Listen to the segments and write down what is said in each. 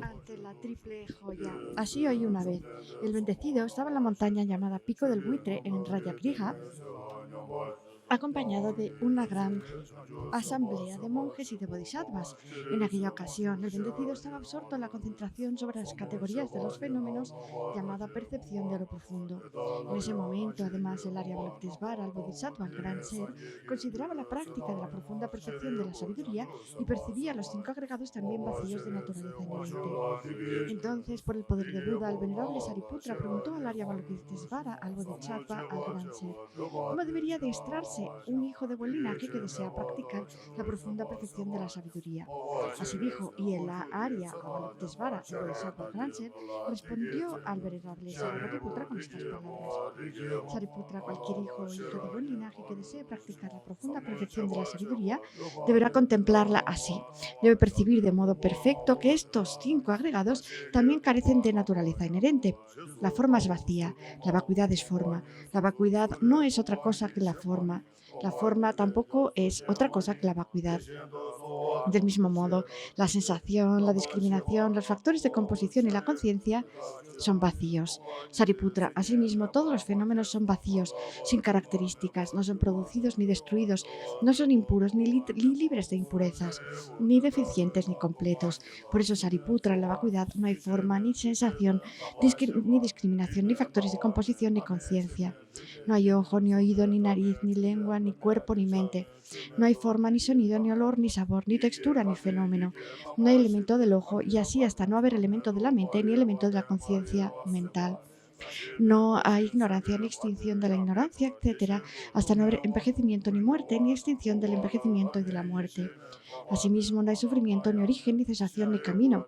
Ante la triple joya. Así oí una vez. El bendecido estaba en la montaña llamada Pico del Buitre en Rayagriha, acompañado de una gran asamblea de monjes y de bodhisattvas. En aquella ocasión, el bendecido estaba absorto en la concentración sobre las categorías de los fenómenos llamada percepción de lo profundo. En ese momento, además, el Arya Avalokitesvara, el bodhisattva, el gran ser, consideraba la práctica de la profunda perfección de la sabiduría y percibía los cinco agregados también vacíos de naturaleza inherente. Entonces, por el poder de Buda, el venerable Sariputra preguntó al Arya Avalokitesvara, al bodhisattva, al gran ser, ¿cómo debería adiestrarse un hijo de buen linaje que desea practicar la profunda perfección de la sabiduría? Así dijo, y el Arya Avalokitesvara, el bodhisattva, el gran ser, respondió al venerable Sariputra con estas palabras. Sariputra, cualquier hijo o hija de buen linaje que desee practicar la profunda perfección de la sabiduría, deberá contemplarla así. Debe percibir de modo perfecto que estos cinco agregados también carecen de naturaleza inherente. La forma es vacía, la vacuidad es forma. La vacuidad no es otra cosa que la forma. La forma tampoco es otra cosa que la vacuidad. Del mismo modo, la sensación, la discriminación, los factores de composición y la conciencia son vacíos. Sariputra, asimismo, todos los fenómenos son vacíos, sin características, no son producidos ni destruidos, no son impuros ni libres de impurezas, ni deficientes ni completos. Por eso, Sariputra, en la vacuidad no hay forma, ni sensación, ni discriminación, ni factores de composición, ni conciencia. No hay ojo, ni oído, ni nariz, ni lengua, ni cuerpo, ni mente. No hay forma, ni sonido, ni olor, ni sabor, ni textura, ni fenómeno. No hay elemento del ojo y así hasta no haber elemento de la mente ni elemento de la conciencia mental. No hay ignorancia ni extinción de la ignorancia, etcétera, hasta no haber envejecimiento ni muerte, ni extinción del envejecimiento y de la muerte. Asimismo, no hay sufrimiento, ni origen, ni cesación, ni camino.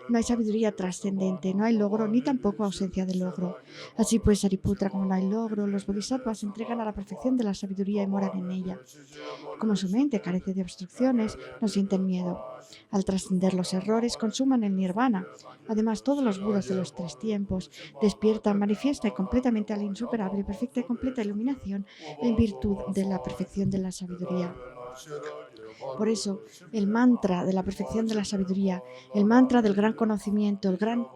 No hay sabiduría trascendente, no hay logro, ni tampoco ausencia de logro. Así pues, Sariputra, como no hay logro, los bodhisattvas se entregan a la perfección de la sabiduría y moran en ella. Como su mente carece de obstrucciones, no sienten miedo. Al trascender los errores, consuman el nirvana. Además, todos los budas de los tres tiempos despiertan, manifiesta y completamente a la insuperable, perfecta y completa iluminación en virtud de la perfección de la sabiduría. Por eso, el mantra de la perfección de la sabiduría, el mantra del gran conocimiento, el gran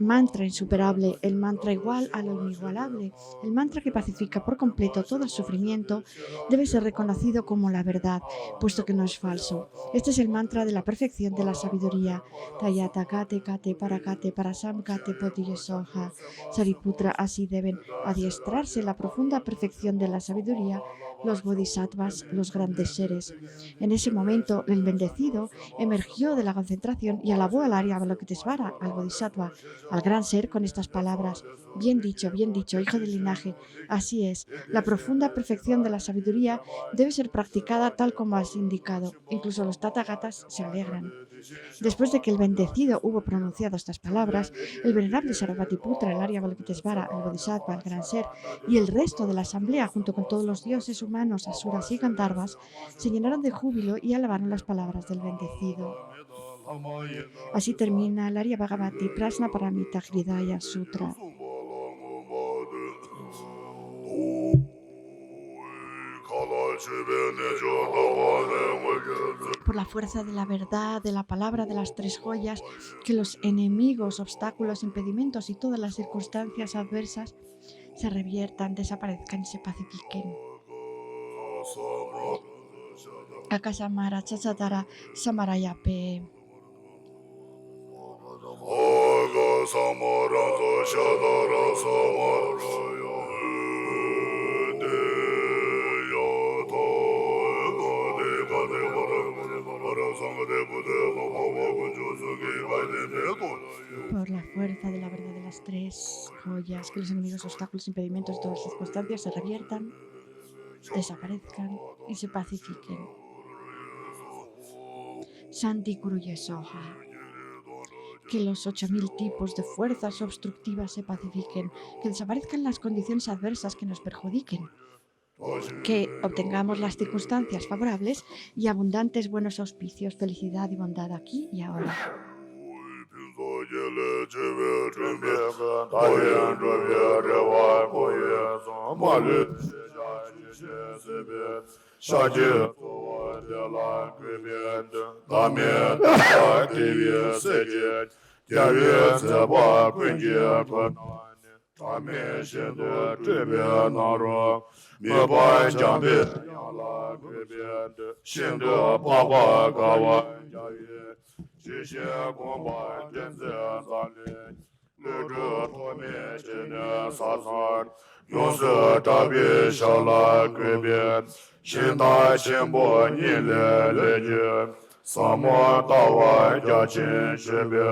mantra insuperable, el mantra igual a lo inigualable, el mantra que pacifica por completo todo el sufrimiento, debe ser reconocido como la verdad, puesto que no es falso. Este es el mantra de la perfección de la sabiduría. Tayata kate kate parakate parasam kate bodhisattva. Sariputra, así deben adiestrarse en la profunda perfección de la sabiduría los bodhisattvas, los grandes seres. En ese momento, el bendecido emergió de la concentración y alabó al Arya Avalokitesvara, al bodhisattva, al gran ser con estas palabras: bien dicho, hijo del linaje, así es, la profunda perfección de la sabiduría debe ser practicada tal como has indicado. Incluso los Tathagatas se alegran. Después de que el bendecido hubo pronunciado estas palabras, el venerable Sarvatiputra, el Arya Avalokitesvara, el bodhisattva, el gran ser, y el resto de la asamblea, junto con todos los dioses humanos, asuras y gandharvas, se llenaron de júbilo y alabaron las palabras del bendecido. Así termina el Arya Bhagavati Prasna Paramita Hridaya Sutra. Por la fuerza de la verdad, de la palabra de las tres joyas, que los enemigos, obstáculos, impedimentos y todas las circunstancias adversas se reviertan, desaparezcan y se pacifiquen. Akasamara Chachatara Samarayape. Por la fuerza de la verdad de las tres joyas, que los enemigos, obstáculos, impedimentos y todas las circunstancias se reviertan, desaparezcan y se pacifiquen. Shanti Kuruye Soha. Que los 8000 tipos de fuerzas obstructivas se pacifiquen, que desaparezcan las condiciones adversas que nos perjudiquen, que obtengamos las circunstancias favorables y abundantes buenos auspicios, felicidad y bondad aquí y ahora. 上界我的来归边的，大面大地边世界，家园在把归界可难的，大面现的这边那着，没把江边养来归边的，新的爸爸高完家园，这些公办真在哪里？路着托面前的沙滩。用色大别小来归边，现代前波你来来接，萨摩大湾家亲身边，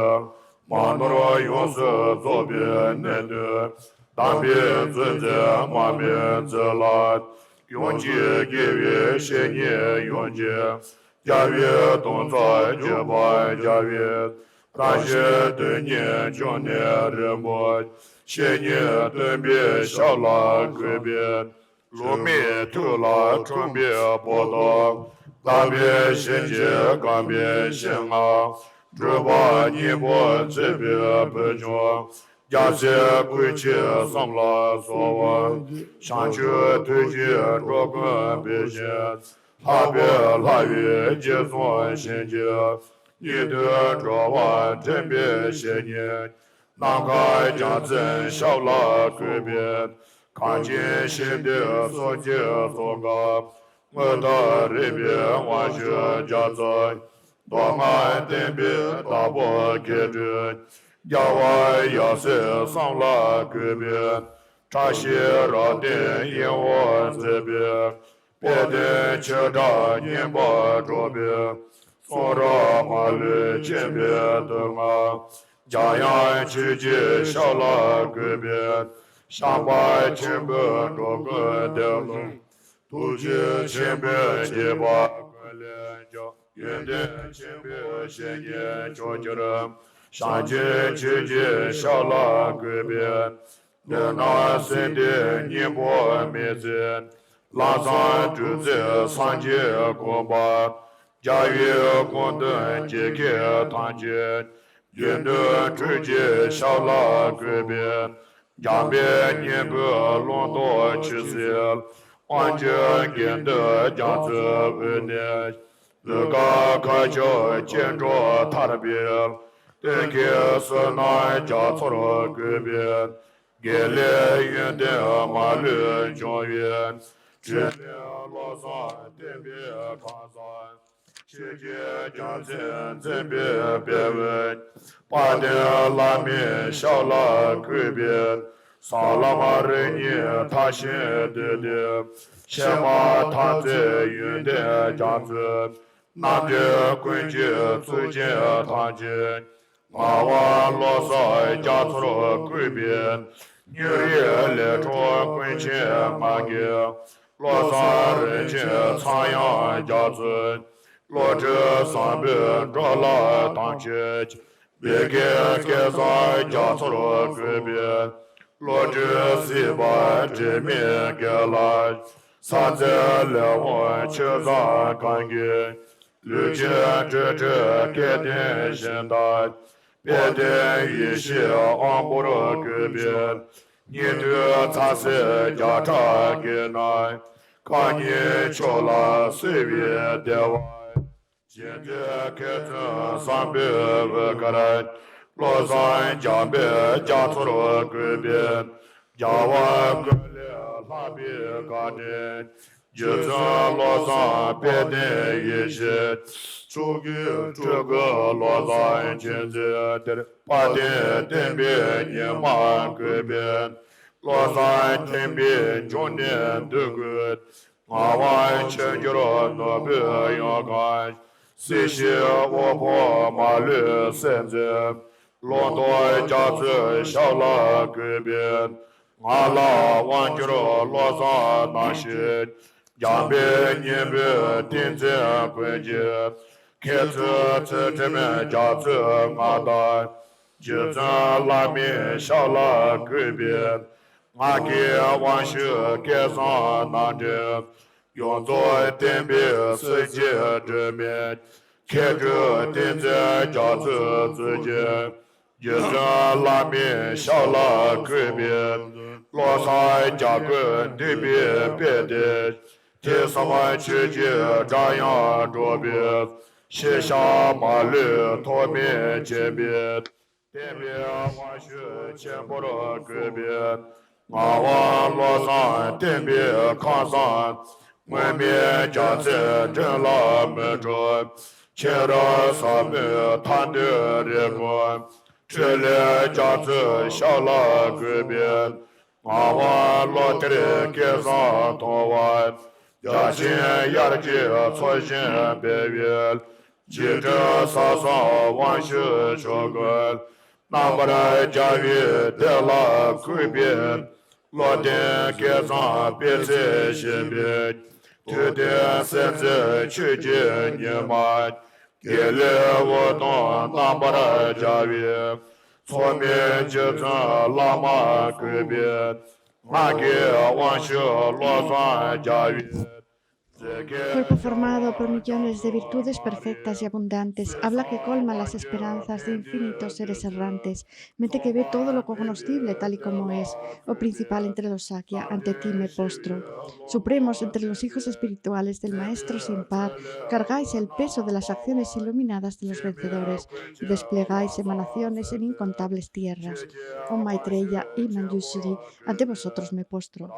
马诺罗用色左边南的，单边尊在马边自来，永结给月千年永结，家月东在结拜家月，感谢对年旧年人们。千年对别小来归边，路面头来准备报道，大边衔接干边行啊，只把你我这边不着，家些归去上来说完，上去推荐着个别些，他别来月结算衔接，你的这完真别些年。南开江镇小拉归边，看见新的所见所感，我到这边完全家在，多安这边大波开着，郊外要是上拉归边，这些热点引我这边，别的去找年报这边，所着马路前边的嘛。家养去接小拉归边，上班前边这个的路，途经前边结巴个连脚，原点前边先年着急人，上街去接小拉归边，那那身的你不面子，拉上住在上街过吧，家园公灯揭开团结。云的直接小拉归边，江边年个龙多去世，完全跟的江子为年，自个开销见着他的边，对开是那家错了归边，给了云的马路江源，这边老山这边看山。姐姐家亲这边别问，把的拉面小拉归边，萨拉玛人呢他先的，先把他在云的家子，南的归结最近团结，马娃老少家出了归边，牛也来着归前马给，老少人家苍阳家子。落着三边着来当起，别给在家错了这边，落着西边这面给来，三在两万去咱干给，绿天这给点现代，别的一些昂不着这边，你的咱是家产给来，看你去了随便的玩。现在开车三百五个人，老三江边家出了归边，家外过了那边干的，就算老三别的一些，出给这个老三现在的把的这边也满归边，老三这边中年都个，俺外亲就了那边要干。这些我婆马路现在，老多家子小拉归边，俺拉完就了老三那些，江边年边顶在关键，开车在这边家子俺带，就在拉面小拉归边，俺给完学赶上那的。用作点边世界这面，开着顶在家子之间，一生拉面小了改变，老三家滚对面别的，第三万去见这样着别，西下马路头面见面，对面滑雪见不着改变，俺往老三对面看上，外面家在正拉门着，前头上面谈的人关。这里家子小了改变，俺往老爹的街上逃完，家亲压的街出现边缘，记着上上往学小个，那么的家园得了改变，老爹街上别在身边，天天甚至去见你妈。给了我当那么的家园，从面就成拉马改变，俺给往学老算家园。Cuerpo formado por millones de virtudes perfectas y abundantes, habla que colma las esperanzas de infinitos seres errantes, mente que ve todo lo cognoscible tal y como es, oh principal entre los Sakya, ante ti me postro. Supremos entre los hijos espirituales del Maestro sin par, cargáis el peso de las acciones iluminadas de los vencedores y desplegáis emanaciones en incontables tierras. Oh Maitreya y Manjushri, ante vosotros me postro.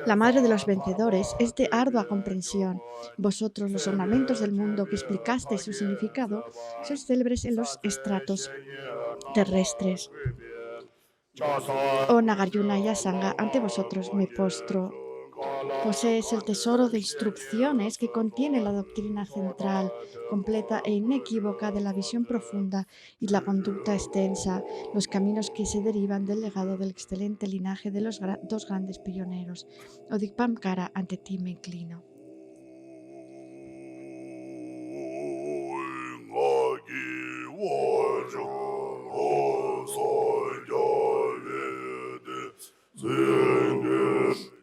La madre de los vencedores es de ardua comprensión. Vosotros, los ornamentos del mundo que explicasteis su significado, sois célebres en los estratos terrestres. Oh Nagarjuna y Asanga, ante vosotros me postro. Posees el tesoro de instrucciones que contiene la doctrina central, completa e inequívoca de la visión profunda y la conducta extensa, los caminos que se derivan del legado del excelente linaje de los dos grandes pioneros. Odikpamkara, ante ti me inclino.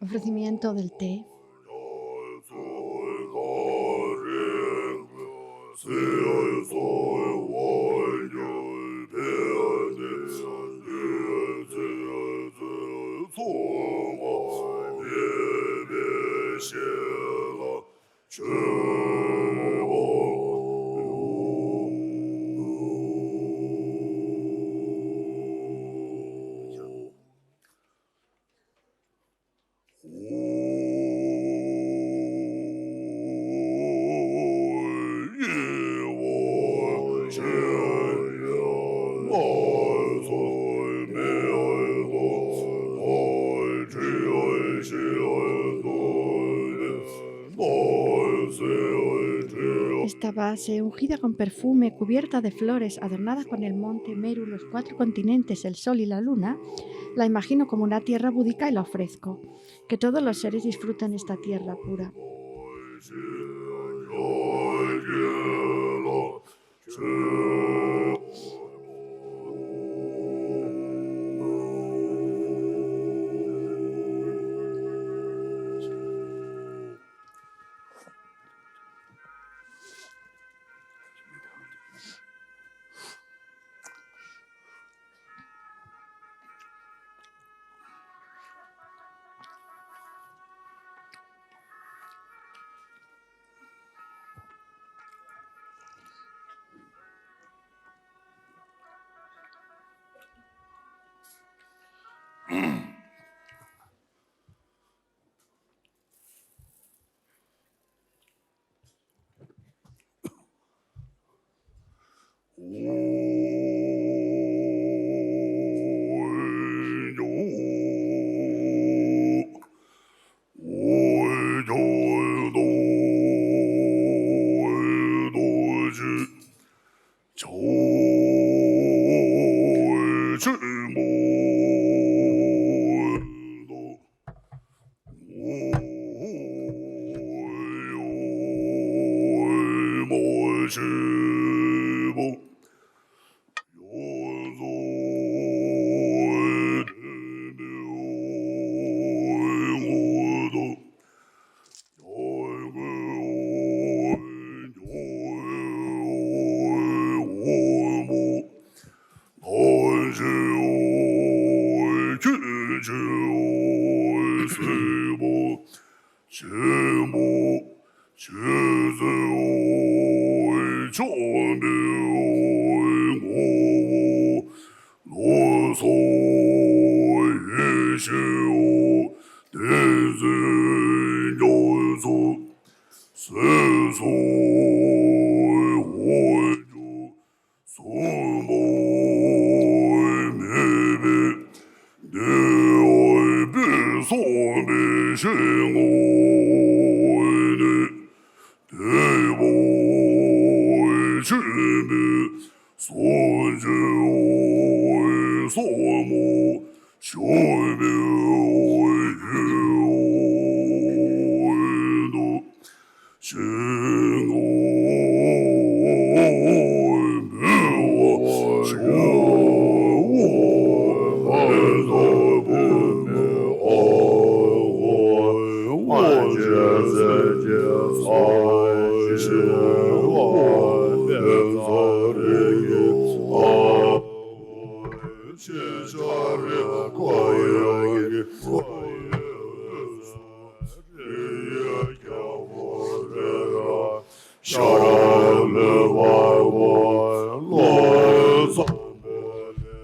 Ofrecimiento del té. Esta base, ungida con perfume, cubierta de flores, adornada con el monte Meru, los 4 continentes, el sol y la luna, la imagino como una tierra búdica y la ofrezco. Que todos los seres disfruten esta tierra pura.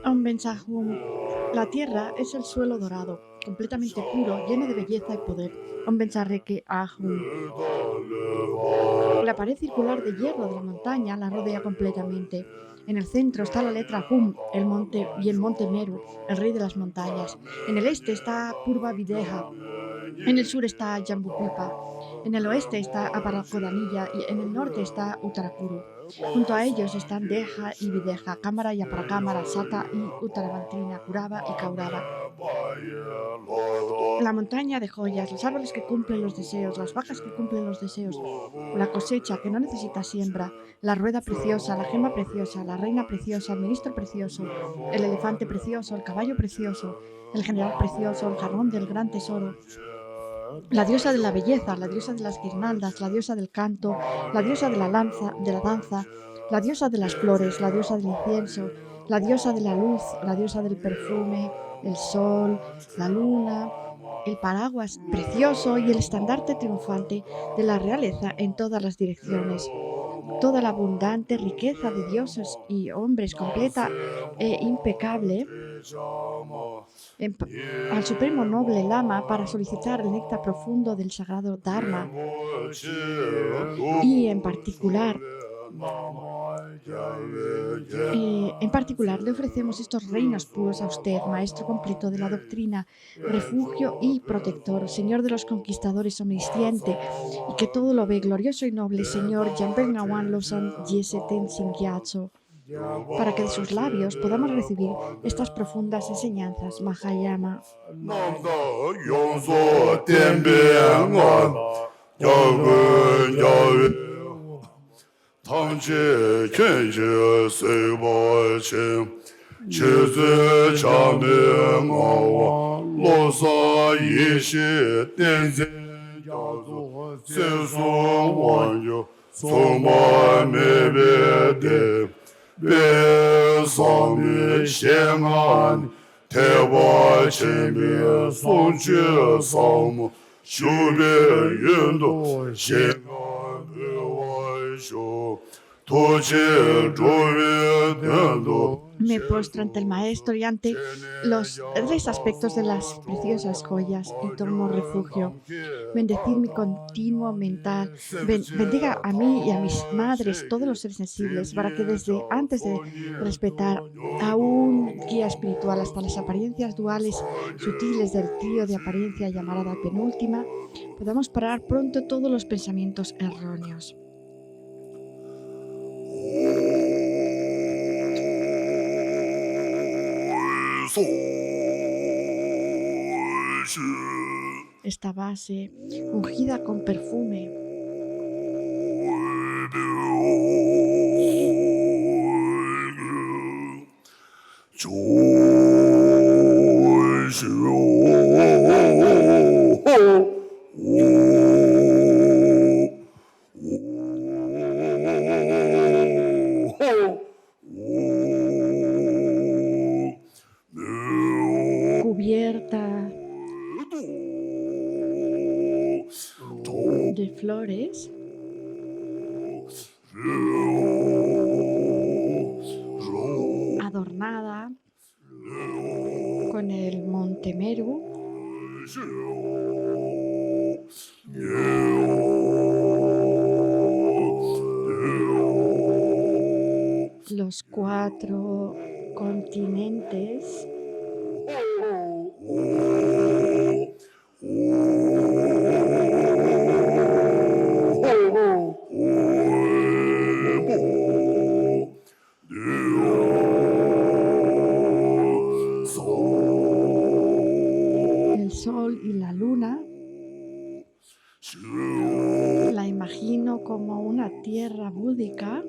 Ombensahum. La tierra es el suelo dorado, completamente puro, lleno de belleza y poder. Ombensarreke Ahum. La pared circular de hierro de la montaña la rodea completamente. En el centro está la letra Hum, el monte y el monte Meru, el rey de las montañas. En el este está Purva Videha. En el sur está Jambupipa. En el oeste está Aparakodanilla y en el norte está Uttarakuru. Junto a ellos están Deja y Videja, Cámara y Aparacámara, Sata y Uttaravantrina, Kurava y Kaurava. La montaña de joyas, los árboles que cumplen los deseos, las vacas que cumplen los deseos, la cosecha que no necesita siembra, la rueda preciosa, la gema preciosa, la reina preciosa, el ministro precioso, el elefante precioso, el caballo precioso, el general precioso, el jarrón del gran tesoro, la diosa de la belleza, la diosa de las guirnaldas, la diosa del canto, la diosa de la danza, la diosa de las flores, la diosa del incienso, la diosa de la luz, la diosa del perfume, el sol, la luna, el paraguas precioso y el estandarte triunfante de la realeza en todas las direcciones. Toda la abundante riqueza de dioses y hombres completa e impecable al supremo noble lama para solicitar el néctar profundo del sagrado Dharma y en particular le ofrecemos estos reinos puros a usted, maestro completo de la doctrina, refugio y protector, señor de los conquistadores omnisciente, y que todo lo ve glorioso y noble, señor Jamben Ngawan Losan Yeseten Singyacho, para que de sus labios podamos recibir estas profundas enseñanzas Mahayama. Me postro ante el Maestro y ante los 3 aspectos de las preciosas joyas y tomo refugio. Bendecid mi continuo mental. Bendiga a mí y a mis madres, todos los seres sensibles, para que desde antes de respetar a un guía espiritual hasta las apariencias duales sutiles del trío de apariencia llamada penúltima, podamos parar pronto todos los pensamientos erróneos. Esta base ungida con perfume cubierta de flores adornada con el monte Meru, los 4 continentes, el sol y la luna. La imagino como una tierra búdica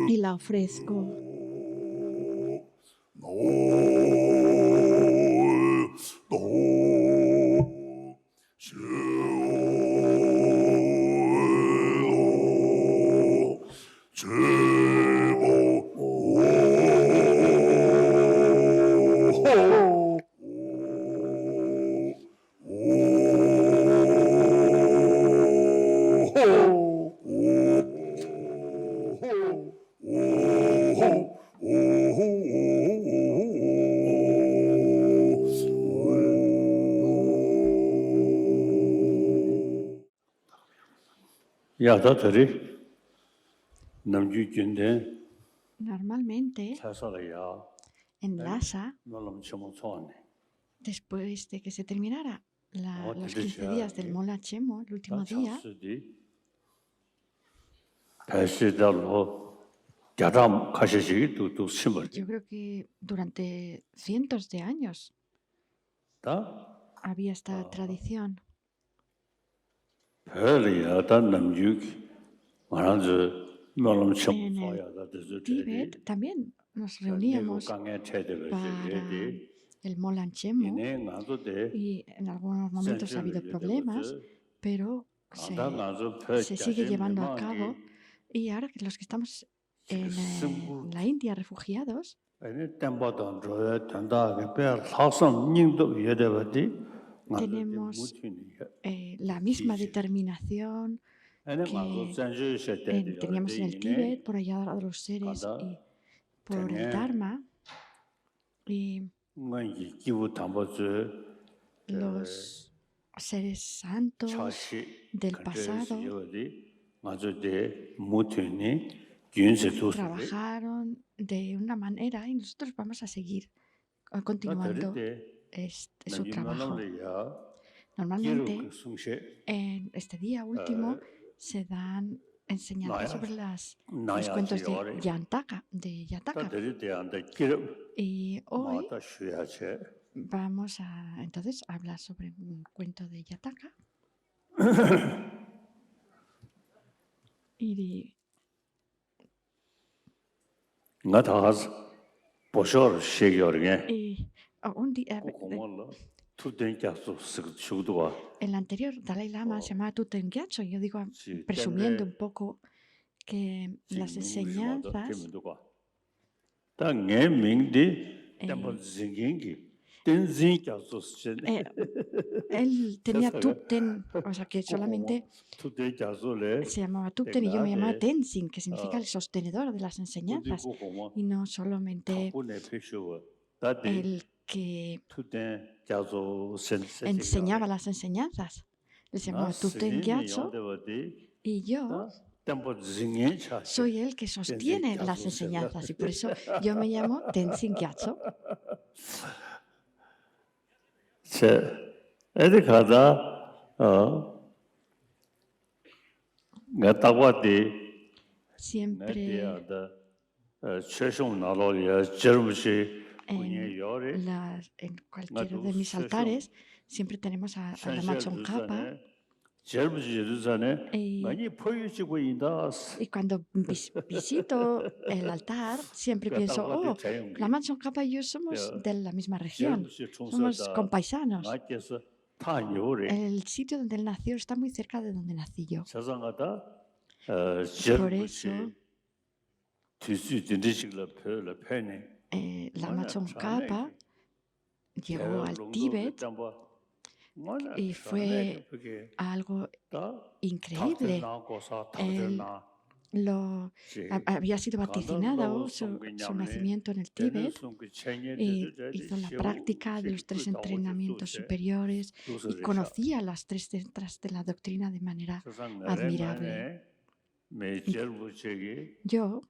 y la ofrezco. 야다들이 남주군데 Normalmente 사설이야. en Lhasa, 너무 처음에 después de que se terminara los te 15 días del Mola Chemo, el último día, 배시달로 야담 가시지 또 심을 yo creo que durante cientos de años 다 había esta tradición. 별이야다 남주 말한지 너무 En 처음이야다 el Tíbet también nos reuníamos 강에 체대를 para 해야지 el Mola Chemo 이내 나도데 y en algunos momentos ha habido problemas, pero se sigue llevando a cabo. Y ahora que los que estamos en la India refugiados, tenemos la misma determinación que teníamos en el Tíbet por ayudar a los seres y por el Dharma. Y los seres santos del pasado trabajaron de una manera y nosotros vamos a seguir continuando su trabajo. Normalmente, en este día último se dan enseñanzas sobre los cuentos de Yataka. Y hoy vamos a entonces hablar sobre un cuento de Yataka. Y un día, el anterior Dalai Lama se llamaba Tuten Gyatso. Yo digo, presumiendo un poco, que las enseñanzas él tenía Tupten, o sea que solamente se llamaba Tupten y yo me llamaba Tenzin, que significa el sostenedor de las enseñanzas, y no solamente el que enseñaba las enseñanzas. Él se llamaba Tupten Gyatso y yo soy el que sostiene las enseñanzas y por eso yo me llamo Tenzin Gyatso. Siempre en cualquiera de mis altares siempre tenemos a Lama Tsongkhapa. Y cuando visito el altar, siempre pienso, oh, la Lama Tsongkhapa y yo somos de la misma región, somos compaisanos. el sitio donde él nació está muy cerca de donde nací yo. 자상하다. Por eso, Lama Tsongkhapa llegó al Tíbet y fue algo increíble. Él había sido vaticinado su nacimiento en el Tíbet y hizo la práctica de los 3 entrenamientos superiores y conocía las 3 centras de la doctrina de manera admirable. Yo,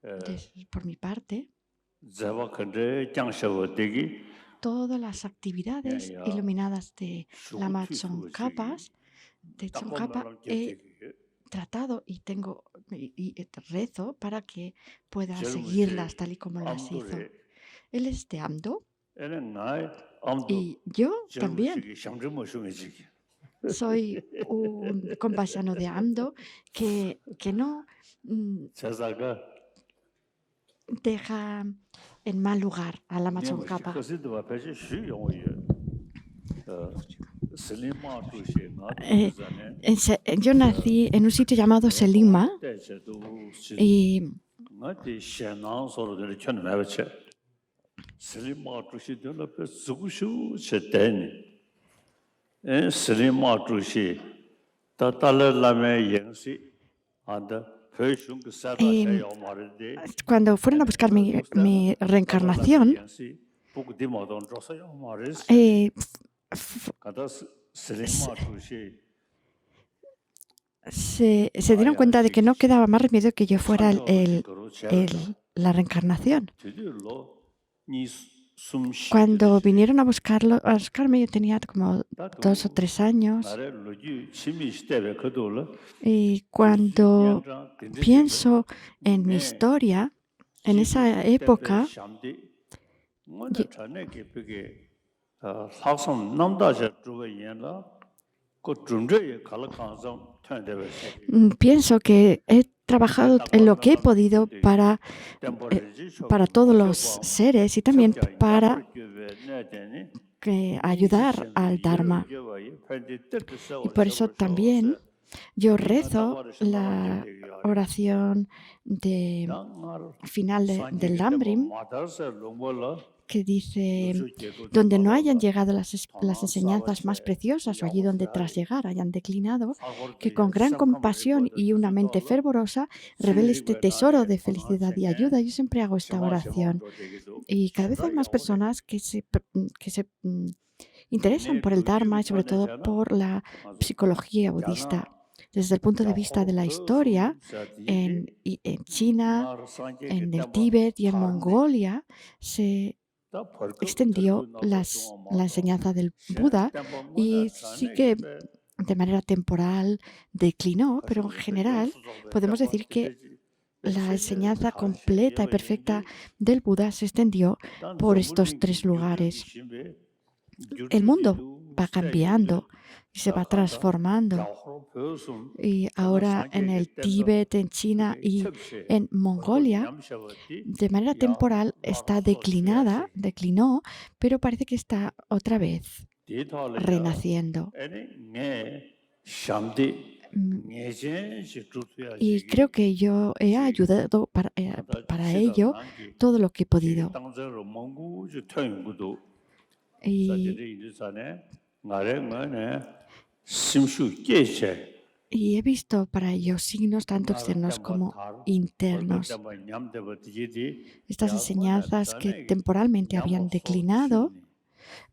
por mi parte, todas las actividades iluminadas de Lama Tsongkhapa he tratado y rezo para que pueda seguirlas tal y como las hizo. Él es de Amdo y yo también soy un compañero de Amdo que no deja en mal lugar a Lama Tsongkhapa. Yo nací en un sitio llamado Selima y cuando fueron a buscar mi reencarnación, se dieron cuenta de que no quedaba más remedio que yo fuera la reencarnación. Cuando vinieron a buscarme, yo tenía como 2 o 3 años. Y cuando pienso en mi historia, en esa época, pienso que he trabajado en lo que he podido para todos los seres y también para ayudar al Dharma. Y por eso también yo rezo la oración final del Lamrim, que dice: donde no hayan llegado las enseñanzas más preciosas o allí donde tras llegar hayan declinado, que con gran compasión y una mente fervorosa revele este tesoro de felicidad y ayuda. Yo siempre hago esta oración y cada vez hay más personas que se interesan por el Dharma y sobre todo por la psicología budista. Desde el punto de vista de la historia, en China, en el Tíbet y en Mongolia se extendió la enseñanza del Buda y sí que de manera temporal declinó, pero en general podemos decir que la enseñanza completa y perfecta del Buda se extendió por estos 3 lugares. El mundo va cambiando y se va transformando. Y ahora en el Tíbet, en China y en Mongolia, de manera temporal declinó, pero parece que está otra vez renaciendo. Y creo que yo he ayudado para ello todo lo que he podido. Y he visto para ello signos tanto externos como internos. Estas enseñanzas que temporalmente habían declinado,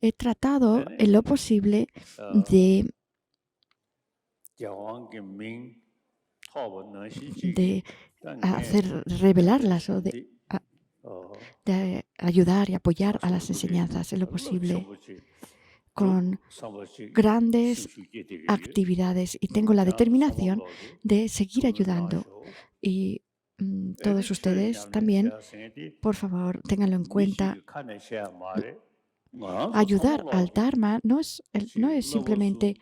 he tratado en lo posible de hacer revelarlas o de ayudar y apoyar a las enseñanzas en lo posible con grandes actividades y tengo la determinación de seguir ayudando. Y todos ustedes también, por favor, ténganlo en cuenta. Ayudar al Dharma no es simplemente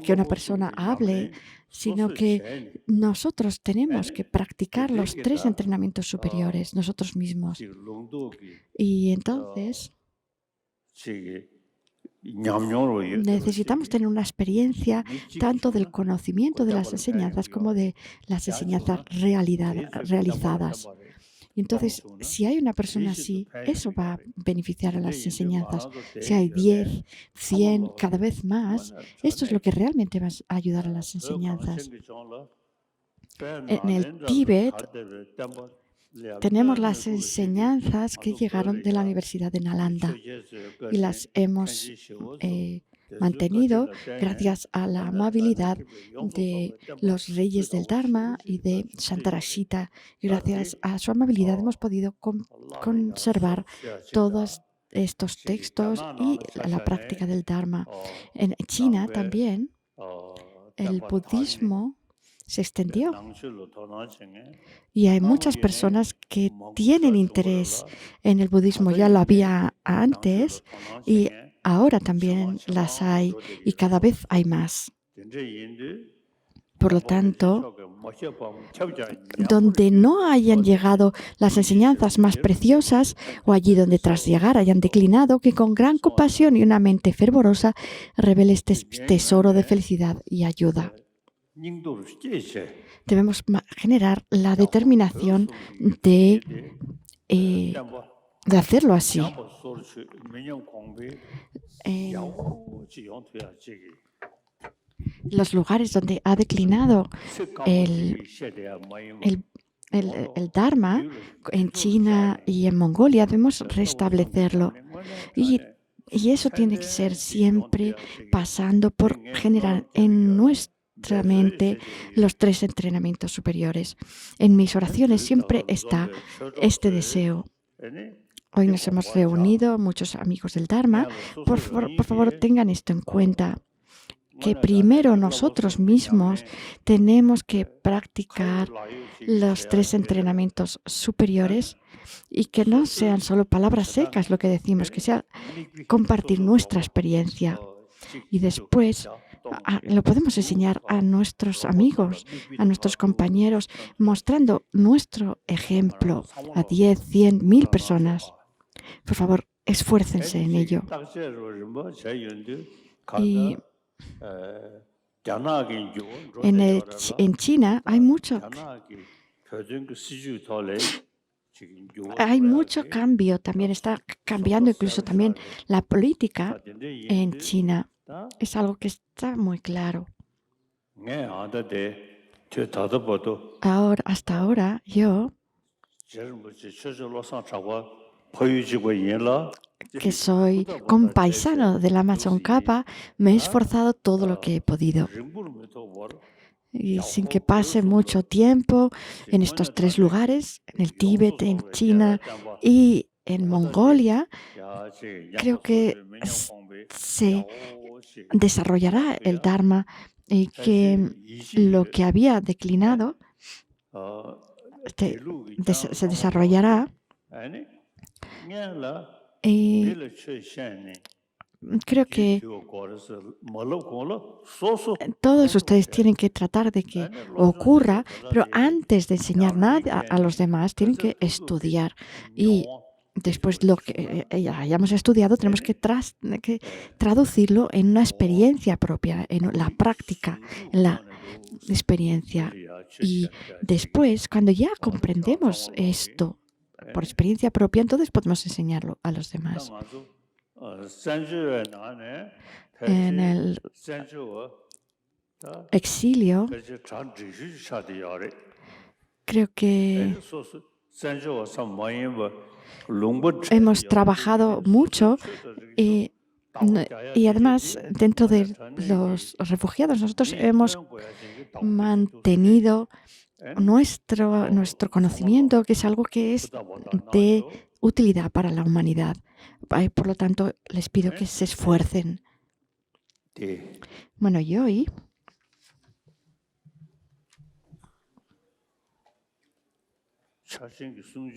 que una persona hable, sino que nosotros tenemos que practicar los 3 entrenamientos superiores nosotros mismos. Y entonces Necesitamos tener una experiencia tanto del conocimiento de las enseñanzas como de las enseñanzas realizadas. Y entonces, si hay una persona así, eso va a beneficiar a las enseñanzas. Si hay 10, 100, cada vez más, esto es lo que realmente va a ayudar a las enseñanzas. En el Tíbet tenemos las enseñanzas que llegaron de la Universidad de Nalanda y las hemos mantenido gracias a la amabilidad de los reyes del Dharma y de Shantarashita. Gracias a su amabilidad hemos podido conservar todos estos textos y la práctica del Dharma. En China también el budismo se extendió y hay muchas personas que tienen interés en el budismo. Ya lo había antes y ahora también las hay y cada vez hay más. Por lo tanto, donde no hayan llegado las enseñanzas más preciosas o allí donde tras llegar hayan declinado, que con gran compasión y una mente fervorosa revele este tesoro de felicidad y ayuda. Debemos generar la determinación de hacerlo así. Los lugares donde ha declinado el Dharma, en China y en Mongolia, debemos restablecerlo. Y eso tiene que ser siempre pasando por generar en nuestra mente los 3 entrenamientos superiores. En mis oraciones siempre está este deseo. Hoy nos hemos reunido muchos amigos del Dharma. Por favor, tengan esto en cuenta, que primero nosotros mismos tenemos que practicar los 3 entrenamientos superiores y que no sean solo palabras secas lo que decimos, que sea compartir nuestra experiencia. Y después lo podemos enseñar a nuestros amigos, a nuestros compañeros, mostrando nuestro ejemplo a 10, 100, 1000 personas. Por favor, esfuércense en ello. Y en China hay mucho cambio, también está cambiando incluso también la política en China. Es algo que está muy claro. Hasta ahora yo, que soy compaisano del Lama Tsongkhapa, me he esforzado todo lo que he podido. Y sin que pase mucho tiempo en estos 3 lugares, en el Tíbet, en China y en Mongolia, creo que se desarrollará el Dharma y que lo que había declinado se desarrollará. Y creo que todos ustedes tienen que tratar de que ocurra, pero antes de enseñar nada a los demás, tienen que estudiar. Y después lo que ya hayamos estudiado, tenemos que traducirlo en una experiencia propia, en la práctica, en la experiencia. Y después, cuando ya comprendemos esto por experiencia propia, entonces podemos enseñarlo a los demás. En el exilio, creo que hemos trabajado mucho y además dentro de los refugiados nosotros hemos mantenido nuestro conocimiento, que es algo que es de utilidad para la humanidad. Por lo tanto, les pido que se esfuercen. Bueno, y hoy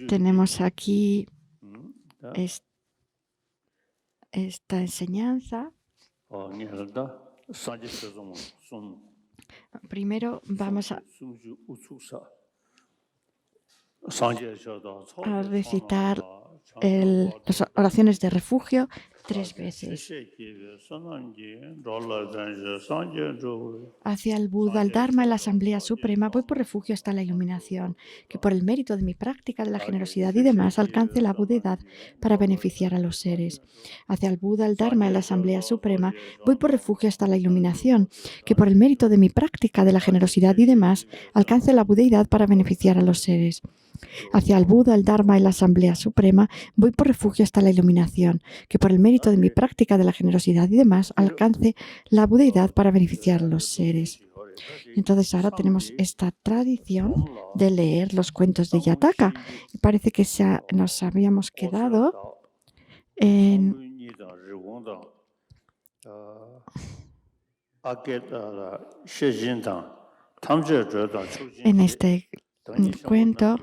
tenemos aquí esta enseñanza. Primero vamos a recitar las oraciones de refugio 3 veces. Hacia el Buda, el Dharma y la Asamblea Suprema voy por refugio hasta la iluminación, que por el mérito de mi práctica de la generosidad y demás alcance la budeidad para beneficiar a los seres. Hacia el Buda, el Dharma y la Asamblea Suprema voy por refugio hasta la iluminación, que por el mérito de mi práctica de la generosidad y demás alcance la budeidad para beneficiar a los seres. Hacia el Buda, el Dharma y la Asamblea Suprema voy por refugio hasta la iluminación, que por el mérito de mi práctica de la generosidad y demás alcance la budeidad para beneficiar a los seres. Entonces ahora tenemos esta tradición de leer los cuentos de Yataka. Parece que nos habíamos quedado en este cuento.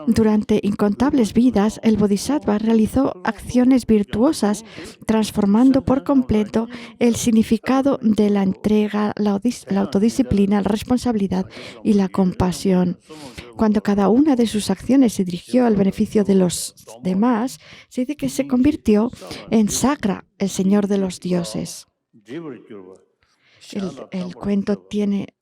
Durante incontables vidas, el Bodhisattva realizó acciones virtuosas, transformando por completo el significado de la entrega, la autodisciplina, la responsabilidad y la compasión. Cuando cada una de sus acciones se dirigió al beneficio de los demás, se dice que se convirtió en Sakra, el Señor de los dioses. El cuento tiene,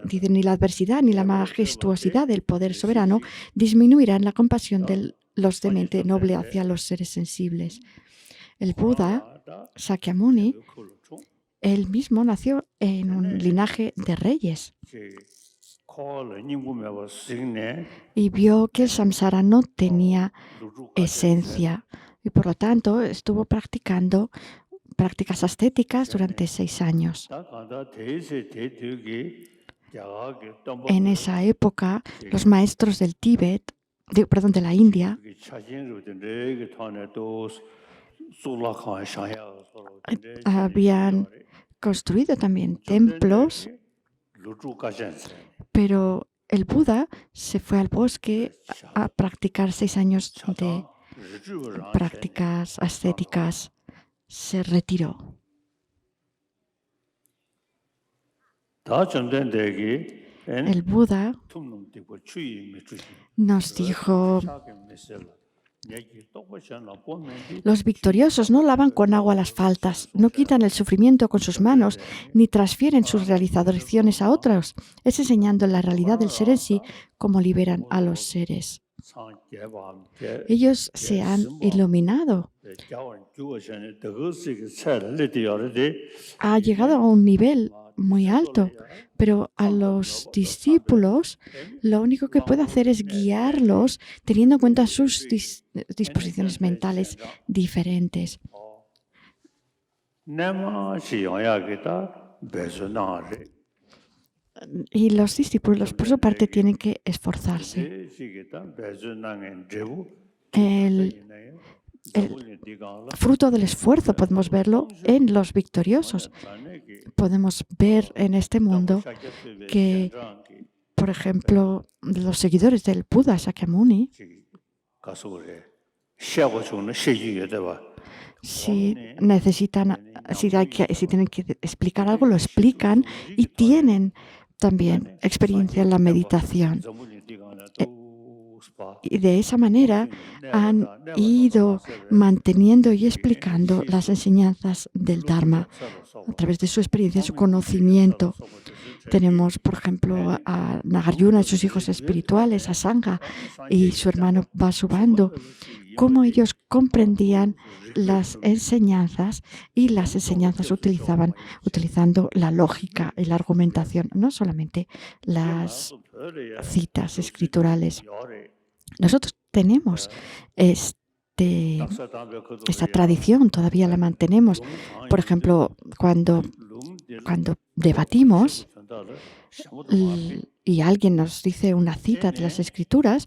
dice, ni la adversidad ni la majestuosidad del poder soberano disminuirán la compasión de los de mente noble hacia los seres sensibles. El Buda, Sakyamuni, él mismo nació en un linaje de reyes y vio que el samsara no tenía esencia y por lo tanto estuvo practicando prácticas ascéticas durante 6 años. En esa época, los maestros del Tíbet, de la India, habían construido también templos, pero el Buda se fue al bosque a practicar 6 años de prácticas ascéticas. Se retiró. El Buda nos dijo: los victoriosos no lavan con agua las faltas, no quitan el sufrimiento con sus manos, ni transfieren sus realizaciones a otros. Es enseñando la realidad del ser en sí como liberan a los seres. Ellos se han iluminado. Ha llegado a un nivel muy alto, pero a los discípulos lo único que puede hacer es guiarlos teniendo en cuenta sus disposiciones mentales diferentes. Y los discípulos, por su parte, tienen que esforzarse. El fruto del esfuerzo podemos verlo en los victoriosos. Podemos ver en este mundo que, por ejemplo, los seguidores del Buda Sakyamuni, si tienen que explicar algo, lo explican y tienen también experiencia en la meditación. Y de esa manera han ido manteniendo y explicando las enseñanzas del Dharma a través de su experiencia, su conocimiento. Tenemos, por ejemplo, a Nagarjuna y sus hijos espirituales, a Sangha y su hermano Vasubandhu, cómo ellos comprendían las enseñanzas y las enseñanzas utilizando la lógica y la argumentación, no solamente las citas escriturales. Nosotros tenemos esta tradición, todavía la mantenemos. Por ejemplo, cuando debatimos y alguien nos dice una cita de las Escrituras,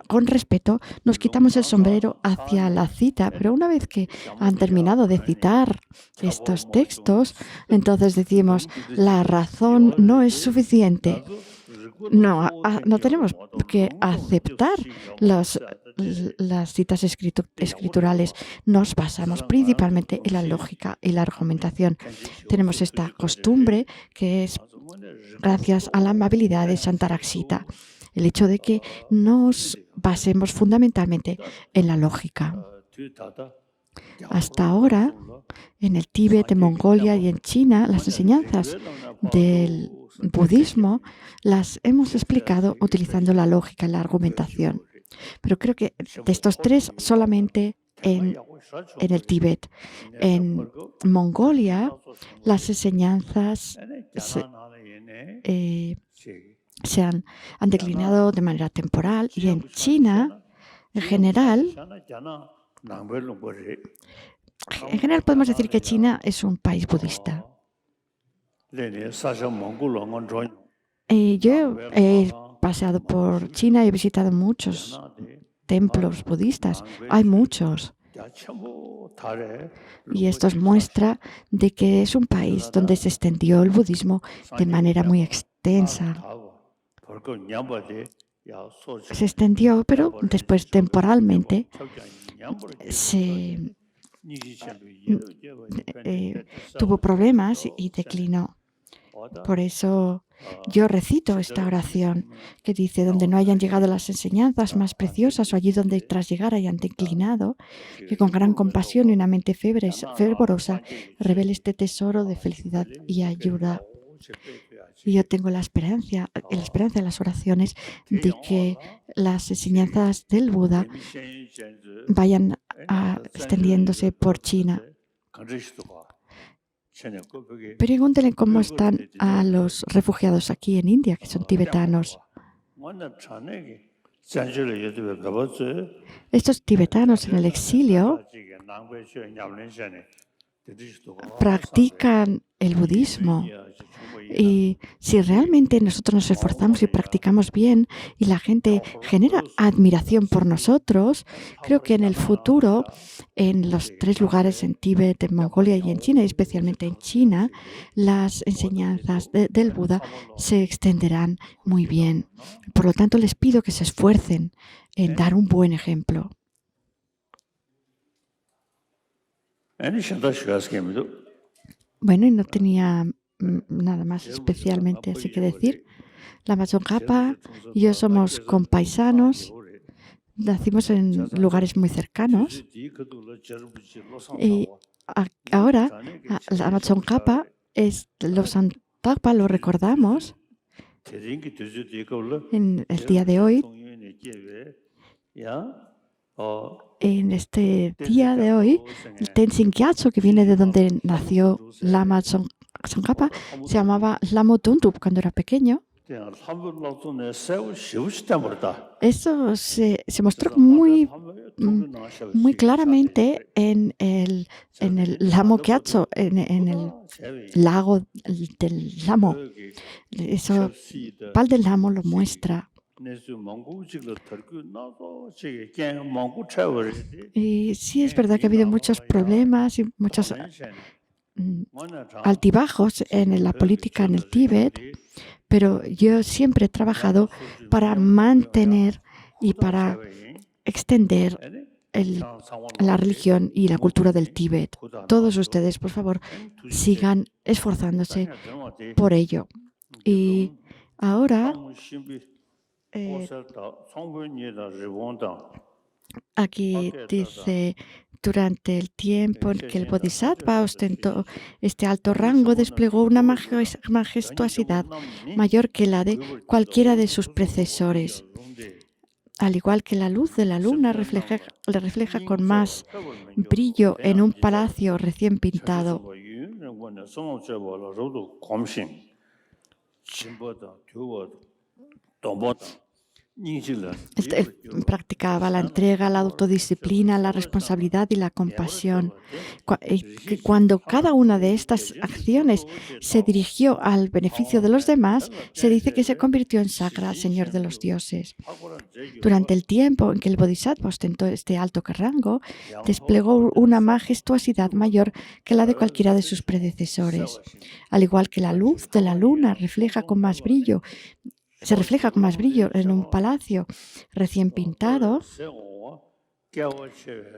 con respeto nos quitamos el sombrero hacia la cita, pero una vez que han terminado de citar estos textos, entonces decimos, la razón no es suficiente. No tenemos que aceptar las citas escriturales. Nos basamos principalmente en la lógica y la argumentación. Tenemos esta costumbre que es gracias a la amabilidad de Santaraksita, el hecho de que nos basemos fundamentalmente en la lógica. Hasta ahora, en el Tíbet, en Mongolia y en China, las enseñanzas del budismo las hemos explicado utilizando la lógica y la argumentación. Pero creo que de estos tres, solamente en el Tíbet. En Mongolia, las enseñanzas han declinado de manera temporal, y en China, en general podemos decir que China es un país budista. Yo he paseado por China y he visitado muchos templos budistas. Hay muchos. Y esto muestra de que es un país donde se extendió el budismo de manera muy extensa. Se extendió, pero después temporalmente tuvo problemas y declinó. Por eso yo recito esta oración que dice: donde no hayan llegado las enseñanzas más preciosas, o allí donde tras llegar hayan declinado, que con gran compasión y una mente fervorosa revele este tesoro de felicidad y ayuda. Y yo tengo la esperanza en las oraciones de que las enseñanzas del Buda vayan extendiéndose por China. Pregúntenle cómo están a los refugiados aquí en India, que son tibetanos. Estos tibetanos en el exilio practican el budismo. Y si realmente nosotros nos esforzamos y practicamos bien y la gente genera admiración por nosotros, creo que en el futuro, en los tres lugares, en Tíbet, en Mongolia y en China, y especialmente en China, las enseñanzas del Buda se extenderán muy bien. Por lo tanto, les pido que se esfuercen en dar un buen ejemplo. Bueno, y no tenía nada más especialmente así que decir. Lama Tsongkhapa y yo somos compaisanos, nacimos en lugares muy cercanos, y ahora Lama Tsongkhapa los Tsongkhapa lo recordamos en el día de hoy. En este día de hoy, el Tenzin Gyatso, que viene de donde nació Lama Tsongkhapa, se llamaba Lama Tuntup cuando era pequeño. Eso se mostró muy claramente en el Lama Gyatso, en el lago del Lamo. Eso, Pal del Lamo lo muestra. Y sí, es verdad que ha habido muchos problemas y muchos altibajos en la política en el Tíbet, pero yo siempre he trabajado para mantener y para extender la religión y la cultura del Tíbet. Todos ustedes, por favor, sigan esforzándose por ello. Y ahora aquí dice: durante el tiempo en que el Bodhisattva ostentó este alto rango, desplegó una majestuosidad mayor que la de cualquiera de sus predecesores. Al igual que la luz de la luna le refleja con más brillo en un palacio recién pintado. Practicaba la entrega, la autodisciplina, la responsabilidad y la compasión. Cuando cada una de estas acciones se dirigió al beneficio de los demás, se dice que se convirtió en Sakra, Señor de los dioses. Durante el tiempo en que el Bodhisattva ostentó este alto rango, desplegó una majestuosidad mayor que la de cualquiera de sus predecesores. Al igual que la luz de la luna se refleja con más brillo en un palacio recién pintado,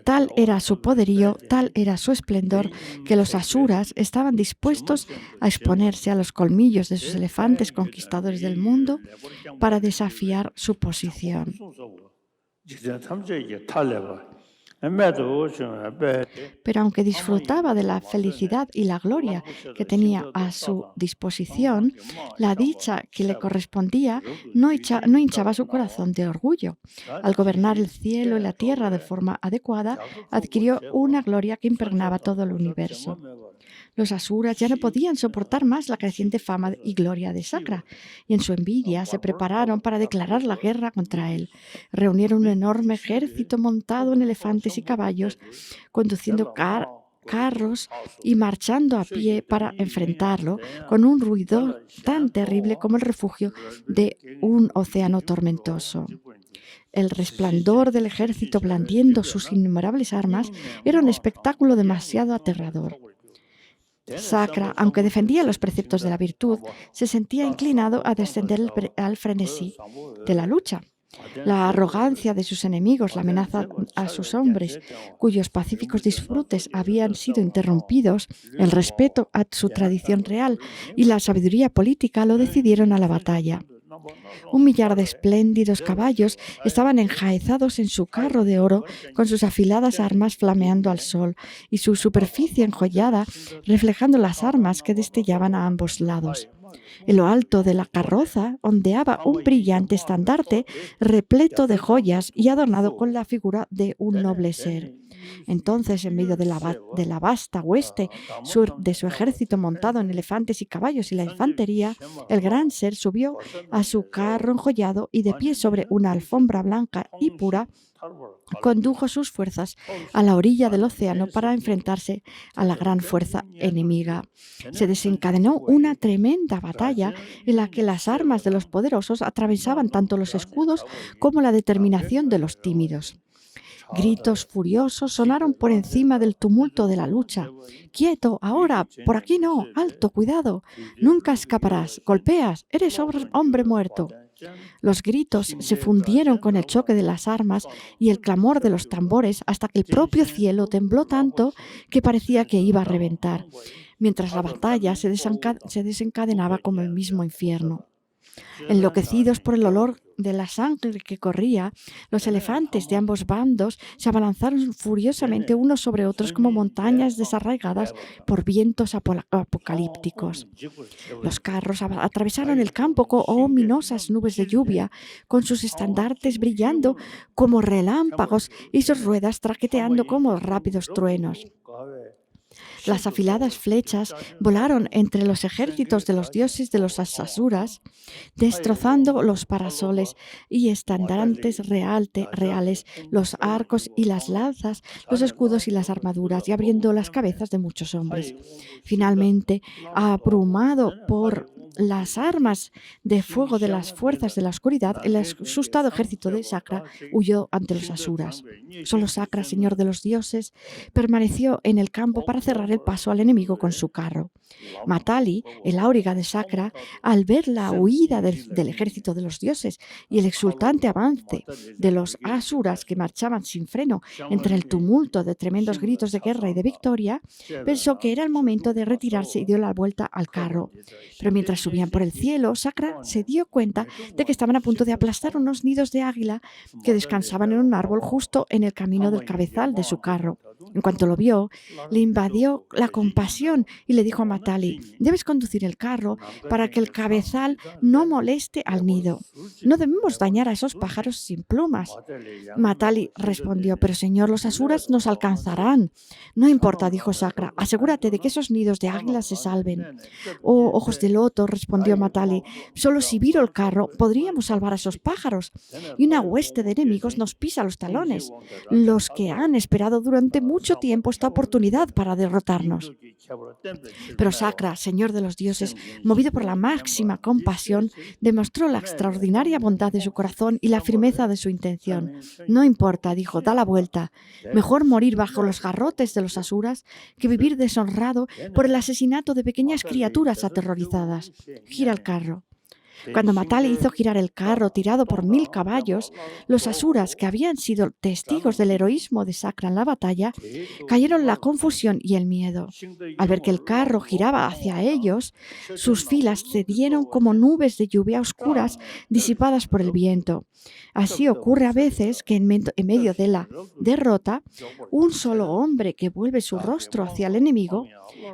tal era su poderío, tal era su esplendor, que los asuras estaban dispuestos a exponerse a los colmillos de sus elefantes conquistadores del mundo para desafiar su posición. Pero aunque disfrutaba de la felicidad y la gloria que tenía a su disposición, la dicha que le correspondía no hinchaba su corazón de orgullo. Al gobernar el cielo y la tierra de forma adecuada, adquirió una gloria que impregnaba todo el universo. Los asuras ya no podían soportar más la creciente fama y gloria de Sakra, y en su envidia se prepararon para declarar la guerra contra él. Reunieron un enorme ejército montado en elefantes y caballos, conduciendo carros y marchando a pie para enfrentarlo, con un ruido tan terrible como el refugio de un océano tormentoso. El resplandor del ejército blandiendo sus innumerables armas era un espectáculo demasiado aterrador. Sakra, aunque defendía los preceptos de la virtud, se sentía inclinado a descender al frenesí de la lucha. La arrogancia de sus enemigos, la amenaza a sus hombres, cuyos pacíficos disfrutes habían sido interrumpidos, el respeto a su tradición real y la sabiduría política lo decidieron a la batalla. 1 millar de espléndidos caballos estaban enjaezados en su carro de oro con sus afiladas armas flameando al sol y su superficie enjollada reflejando las armas que destellaban a ambos lados. En lo alto de la carroza ondeaba un brillante estandarte repleto de joyas y adornado con la figura de un noble ser. Entonces, en medio de la vasta hueste de su ejército montado en elefantes y caballos y la infantería, el gran ser subió a su carro enjollado y de pie sobre una alfombra blanca y pura, condujo sus fuerzas a la orilla del océano para enfrentarse a la gran fuerza enemiga. Se desencadenó una tremenda batalla en la que las armas de los poderosos atravesaban tanto los escudos como la determinación de los tímidos. Gritos furiosos sonaron por encima del tumulto de la lucha. ¡Quieto! ¡Ahora! ¡Por aquí no! ¡Alto! ¡Cuidado! ¡Nunca escaparás! ¡Golpeas! ¡Eres hombre muerto! Los gritos se fundieron con el choque de las armas y el clamor de los tambores hasta que el propio cielo tembló tanto que parecía que iba a reventar, mientras la batalla se desencadenaba como el mismo infierno. Enloquecidos por el olor de la sangre que corría, los elefantes de ambos bandos se abalanzaron furiosamente unos sobre otros como montañas desarraigadas por vientos apocalípticos. Los carros atravesaron el campo con ominosas nubes de lluvia, con sus estandartes brillando como relámpagos y sus ruedas traqueteando como rápidos truenos. Las afiladas flechas volaron entre los ejércitos de los dioses de los asuras, destrozando los parasoles y estandartes reales, los arcos y las lanzas, los escudos y las armaduras, y abriendo las cabezas de muchos hombres. Finalmente, abrumado por las armas de fuego de las fuerzas de la oscuridad, el asustado ejército de Sakra huyó ante los asuras. Solo Sakra, señor de los dioses, permaneció en el campo para cerrar el paso al enemigo con su carro. Matali, el auriga de Sakra, al ver la huida del ejército de los dioses y el exultante avance de los asuras que marchaban sin freno entre el tumulto de tremendos gritos de guerra y de victoria, pensó que era el momento de retirarse y dio la vuelta al carro. Pero mientras subían por el cielo, Sakra se dio cuenta de que estaban a punto de aplastar unos nidos de águila que descansaban en un árbol justo en el camino del cabezal de su carro. En cuanto lo vio, le invadió la compasión y le dijo a Matali: debes conducir el carro para que el cabezal no moleste al nido. No debemos dañar a esos pájaros sin plumas. Matali respondió: pero señor, los asuras nos alcanzarán. No importa, dijo Sakra, asegúrate de que esos nidos de águilas se salven. Oh, ojos de loto, respondió Matali, solo si viro el carro podríamos salvar a esos pájaros. Y una hueste de enemigos nos pisa los talones, los que han esperado durante mucho tiempo esta oportunidad para derrotarnos. Pero Sakra, señor de los dioses, movido por la máxima compasión, demostró la extraordinaria bondad de su corazón y la firmeza de su intención. No importa, dijo, da la vuelta. Mejor morir bajo los garrotes de los asuras que vivir deshonrado por el asesinato de pequeñas criaturas aterrorizadas. Gira el carro. Cuando Matali hizo girar el carro tirado por 1000 caballos, los asuras, que habían sido testigos del heroísmo de Sakra en la batalla, cayeron en la confusión y el miedo. Al ver que el carro giraba hacia ellos, sus filas cedieron como nubes de lluvia oscuras disipadas por el viento. Así ocurre a veces que en medio de la derrota, un solo hombre que vuelve su rostro hacia el enemigo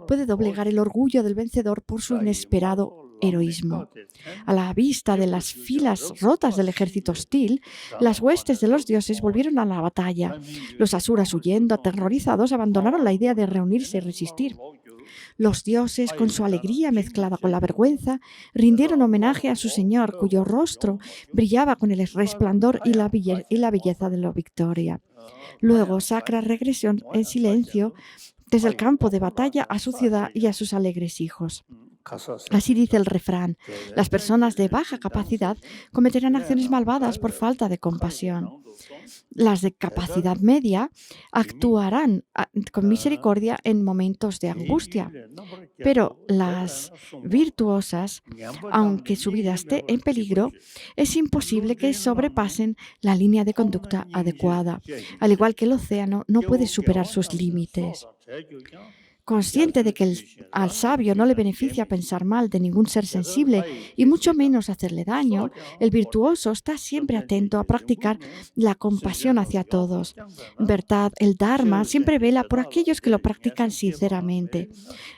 puede doblegar el orgullo del vencedor por su inesperado heroísmo. A la vista de las filas rotas del ejército hostil, las huestes de los dioses volvieron a la batalla. Los asuras, huyendo aterrorizados, abandonaron la idea de reunirse y resistir. Los dioses, con su alegría mezclada con la vergüenza, rindieron homenaje a su señor, cuyo rostro brillaba con el resplandor y la belleza de la victoria. Luego Sakra regresó en silencio desde el campo de batalla a su ciudad y a sus alegres hijos. Así dice el refrán: las personas de baja capacidad cometerán acciones malvadas por falta de compasión. Las de capacidad media actuarán con misericordia en momentos de angustia. Pero las virtuosas, aunque su vida esté en peligro, es imposible que sobrepasen la línea de conducta adecuada. Al igual que el océano, no puede superar sus límites. Consciente de que al sabio no le beneficia pensar mal de ningún ser sensible y mucho menos hacerle daño, el virtuoso está siempre atento a practicar la compasión hacia todos. En verdad, el Dharma siempre vela por aquellos que lo practican sinceramente.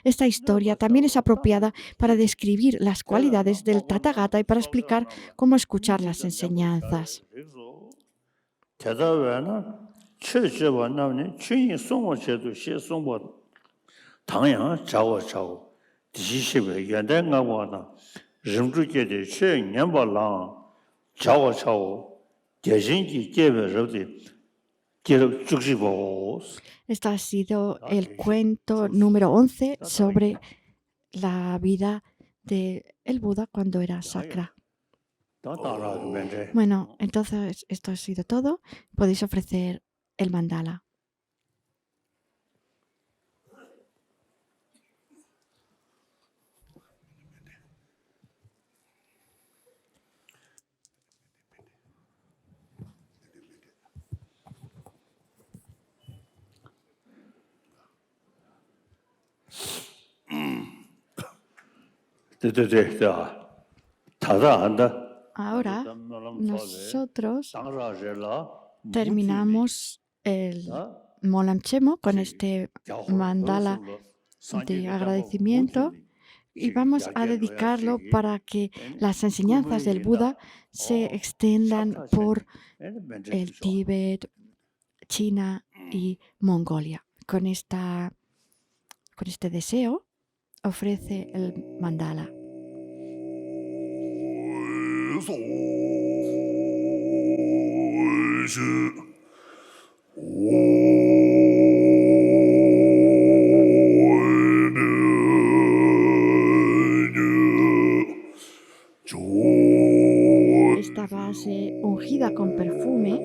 Esta historia también es apropiada para describir las cualidades del Tathagata y para explicar cómo escuchar las enseñanzas. 당양 자고 디시시베 연대가와나 림주게데 쳔냠발랑 자고 대신기 깨베르데 quiero 죽지보스. Este ha sido el cuento número 11 sobre la vida de el Buda cuando era Sakra. Bueno, entonces esto ha sido todo. Podéis ofrecer el mandala. Ahora nosotros terminamos el Molam Chemo con este mandala de agradecimiento y vamos a dedicarlo para que las enseñanzas del Buda se extiendan por el Tíbet, China y Mongolia. Con este deseo ofrece el mandala. Esta base ungida con perfume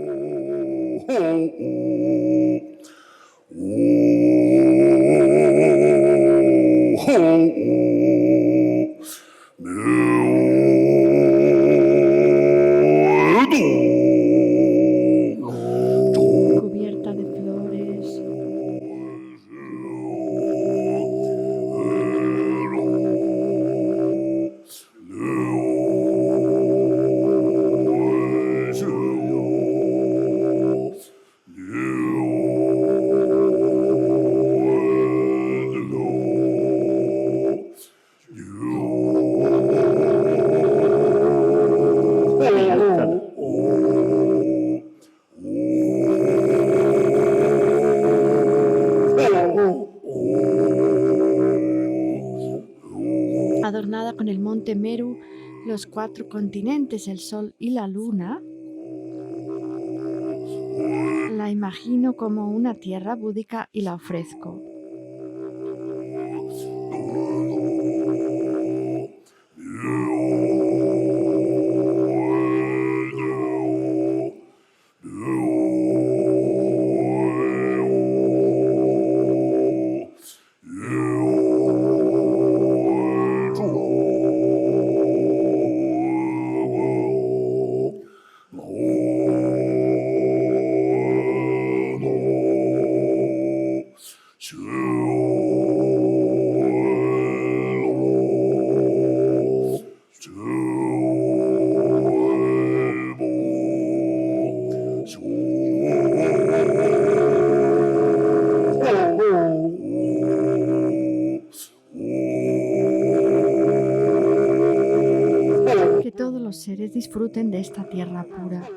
cubierta de flores. Adornada con el monte Meru, los 4 continentes, el sol y la luna, la imagino como una tierra búdica y la ofrezco. seres disfruten de esta tierra pura.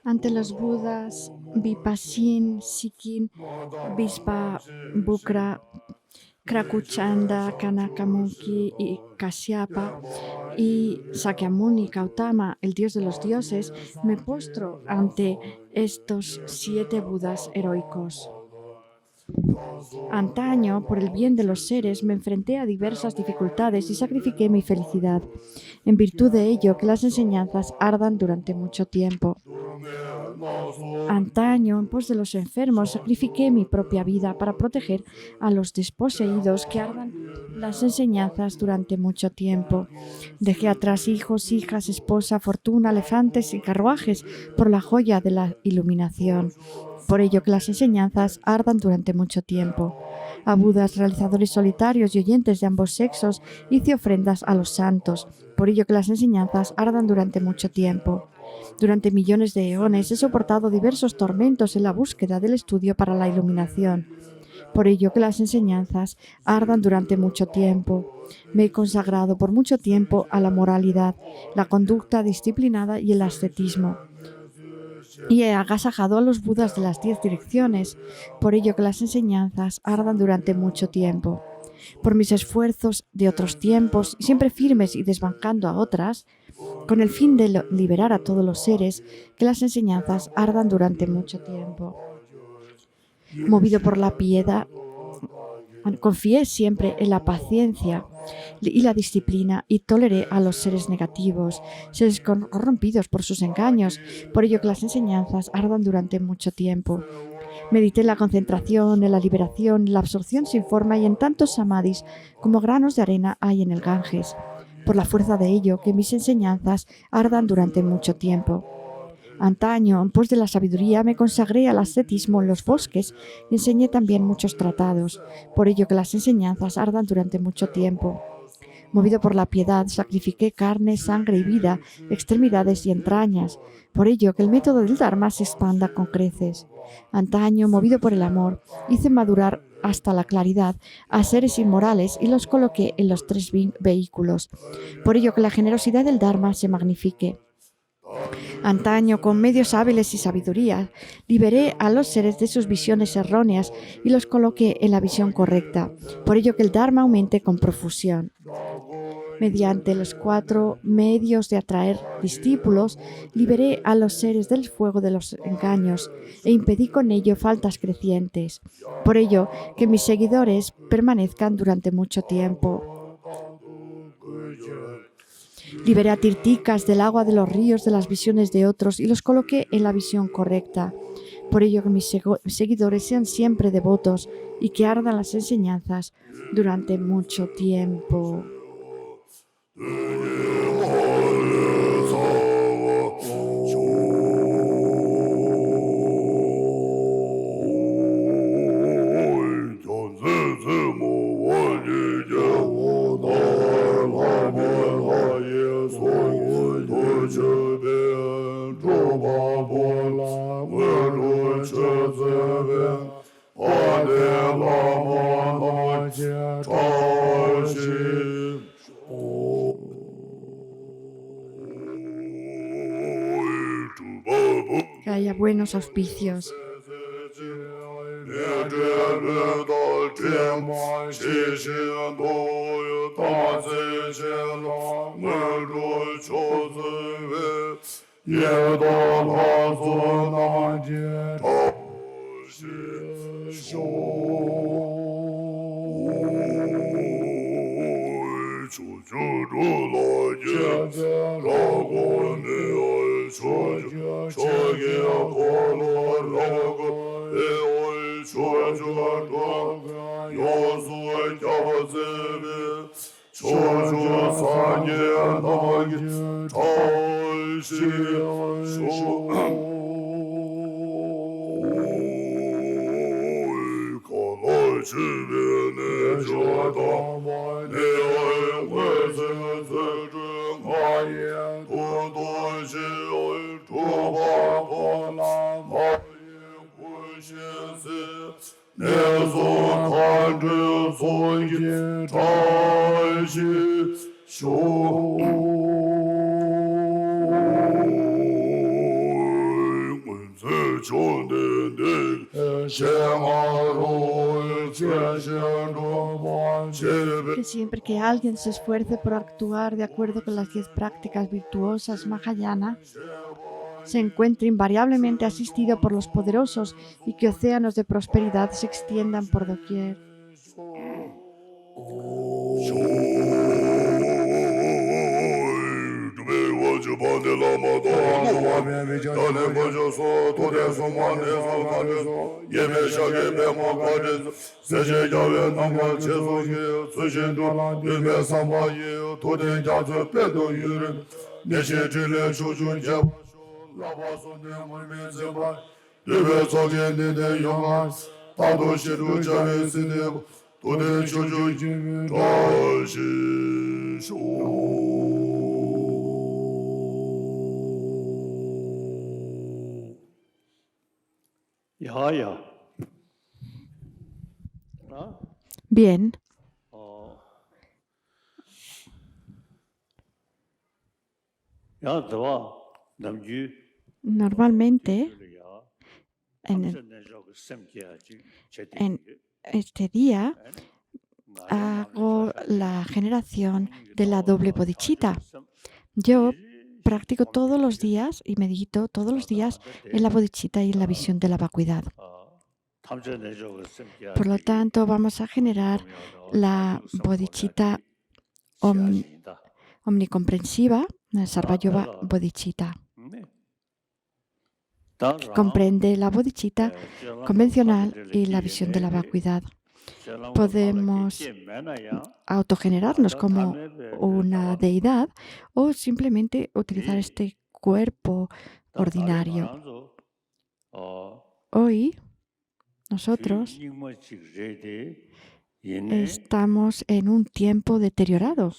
Ante los Budas Vipassín, Sikhin, Vispa, Bukra, Krakuchanda, Kanakamuki y Kashyapa y Sakyamuni Gautama, el dios de los dioses, me postro ante estos 7 Budas heroicos. Antaño, por el bien de los seres, me enfrenté a diversas dificultades y sacrifiqué mi felicidad. En virtud de ello, que las enseñanzas ardan durante mucho tiempo. Antaño, en pos de los enfermos, sacrifiqué mi propia vida para proteger a los desposeídos, que ardan las enseñanzas durante mucho tiempo. Dejé atrás hijos, hijas, esposa, fortuna, elefantes y carruajes por la joya de la iluminación. Por ello que las enseñanzas ardan durante mucho tiempo. A Budas, realizadores solitarios y oyentes de ambos sexos, hice ofrendas a los santos. Por ello que las enseñanzas ardan durante mucho tiempo. Durante millones de eones he soportado diversos tormentos en la búsqueda del estudio para la iluminación. Por ello que las enseñanzas ardan durante mucho tiempo. Me he consagrado por mucho tiempo a la moralidad, la conducta disciplinada y el ascetismo. Y he agasajado a los Budas de las 10 direcciones, por ello que las enseñanzas ardan durante mucho tiempo. Por mis esfuerzos de otros tiempos, siempre firmes y desbancando a otras, con el fin de liberar a todos los seres, que las enseñanzas ardan durante mucho tiempo. Movido por la piedad, confié siempre en la paciencia y la disciplina y toleré a los seres negativos, seres corrompidos por sus engaños, por ello que las enseñanzas ardan durante mucho tiempo. Medité en la concentración, en la liberación, en la absorción sin forma y en tantos samadhis como granos de arena hay en el Ganges. Por la fuerza de ello, que mis enseñanzas ardan durante mucho tiempo. Antaño, en pos de la sabiduría, me consagré al ascetismo en los bosques y enseñé también muchos tratados, por ello que las enseñanzas ardan durante mucho tiempo. Movido por la piedad, sacrifiqué carne, sangre y vida, extremidades y entrañas, por ello que el método del Dharma se expanda con creces. Antaño, movido por el amor, hice madurar hasta la claridad a seres inmorales y los coloqué en los 3 vehículos, por ello que la generosidad del Dharma se magnifique. Antaño, con medios hábiles y sabiduría, liberé a los seres de sus visiones erróneas y los coloqué en la visión correcta, por ello que el Dharma aumente con profusión. Mediante los 4 medios de atraer discípulos, liberé a los seres del fuego de los engaños e impedí con ello faltas crecientes, por ello que mis seguidores permanezcan durante mucho tiempo. Liberé a tirticas del agua de los ríos de las visiones de otros y los coloqué en la visión correcta. Por ello que mis seguidores sean siempre devotos y que ardan las enseñanzas durante mucho tiempo. Que haya buenos auspicios. 也多老祖那杰道是修。出去住了也，老公你爱出去，出去过了老公你爱出去住，有所要子的，出去三年那个朝夕说。这边的这道，你爱会自尊，我也多多喜爱主把我拉马也会心思，你所看着所以朝夕修。Que siempre que alguien se esfuerce por actuar de acuerdo con las 10 prácticas virtuosas Mahayana, se encuentre invariablemente asistido por los poderosos y que océanos de prosperidad se extiendan por doquier. 야야. Bien, 야, 너와 남주 normalmente en este día hago la generación de la doble bodhicitta. Yo practico todos los días y medito todos los días en la bodhicitta y en la visión de la vacuidad. Por lo tanto, vamos a generar la bodhicitta omnicomprensiva, la Sarvayova bodhicitta, que comprende la bodhicitta convencional y la visión de la vacuidad. Podemos autogenerarnos como una deidad o simplemente utilizar este cuerpo ordinario. Hoy nosotros estamos en un tiempo deteriorado,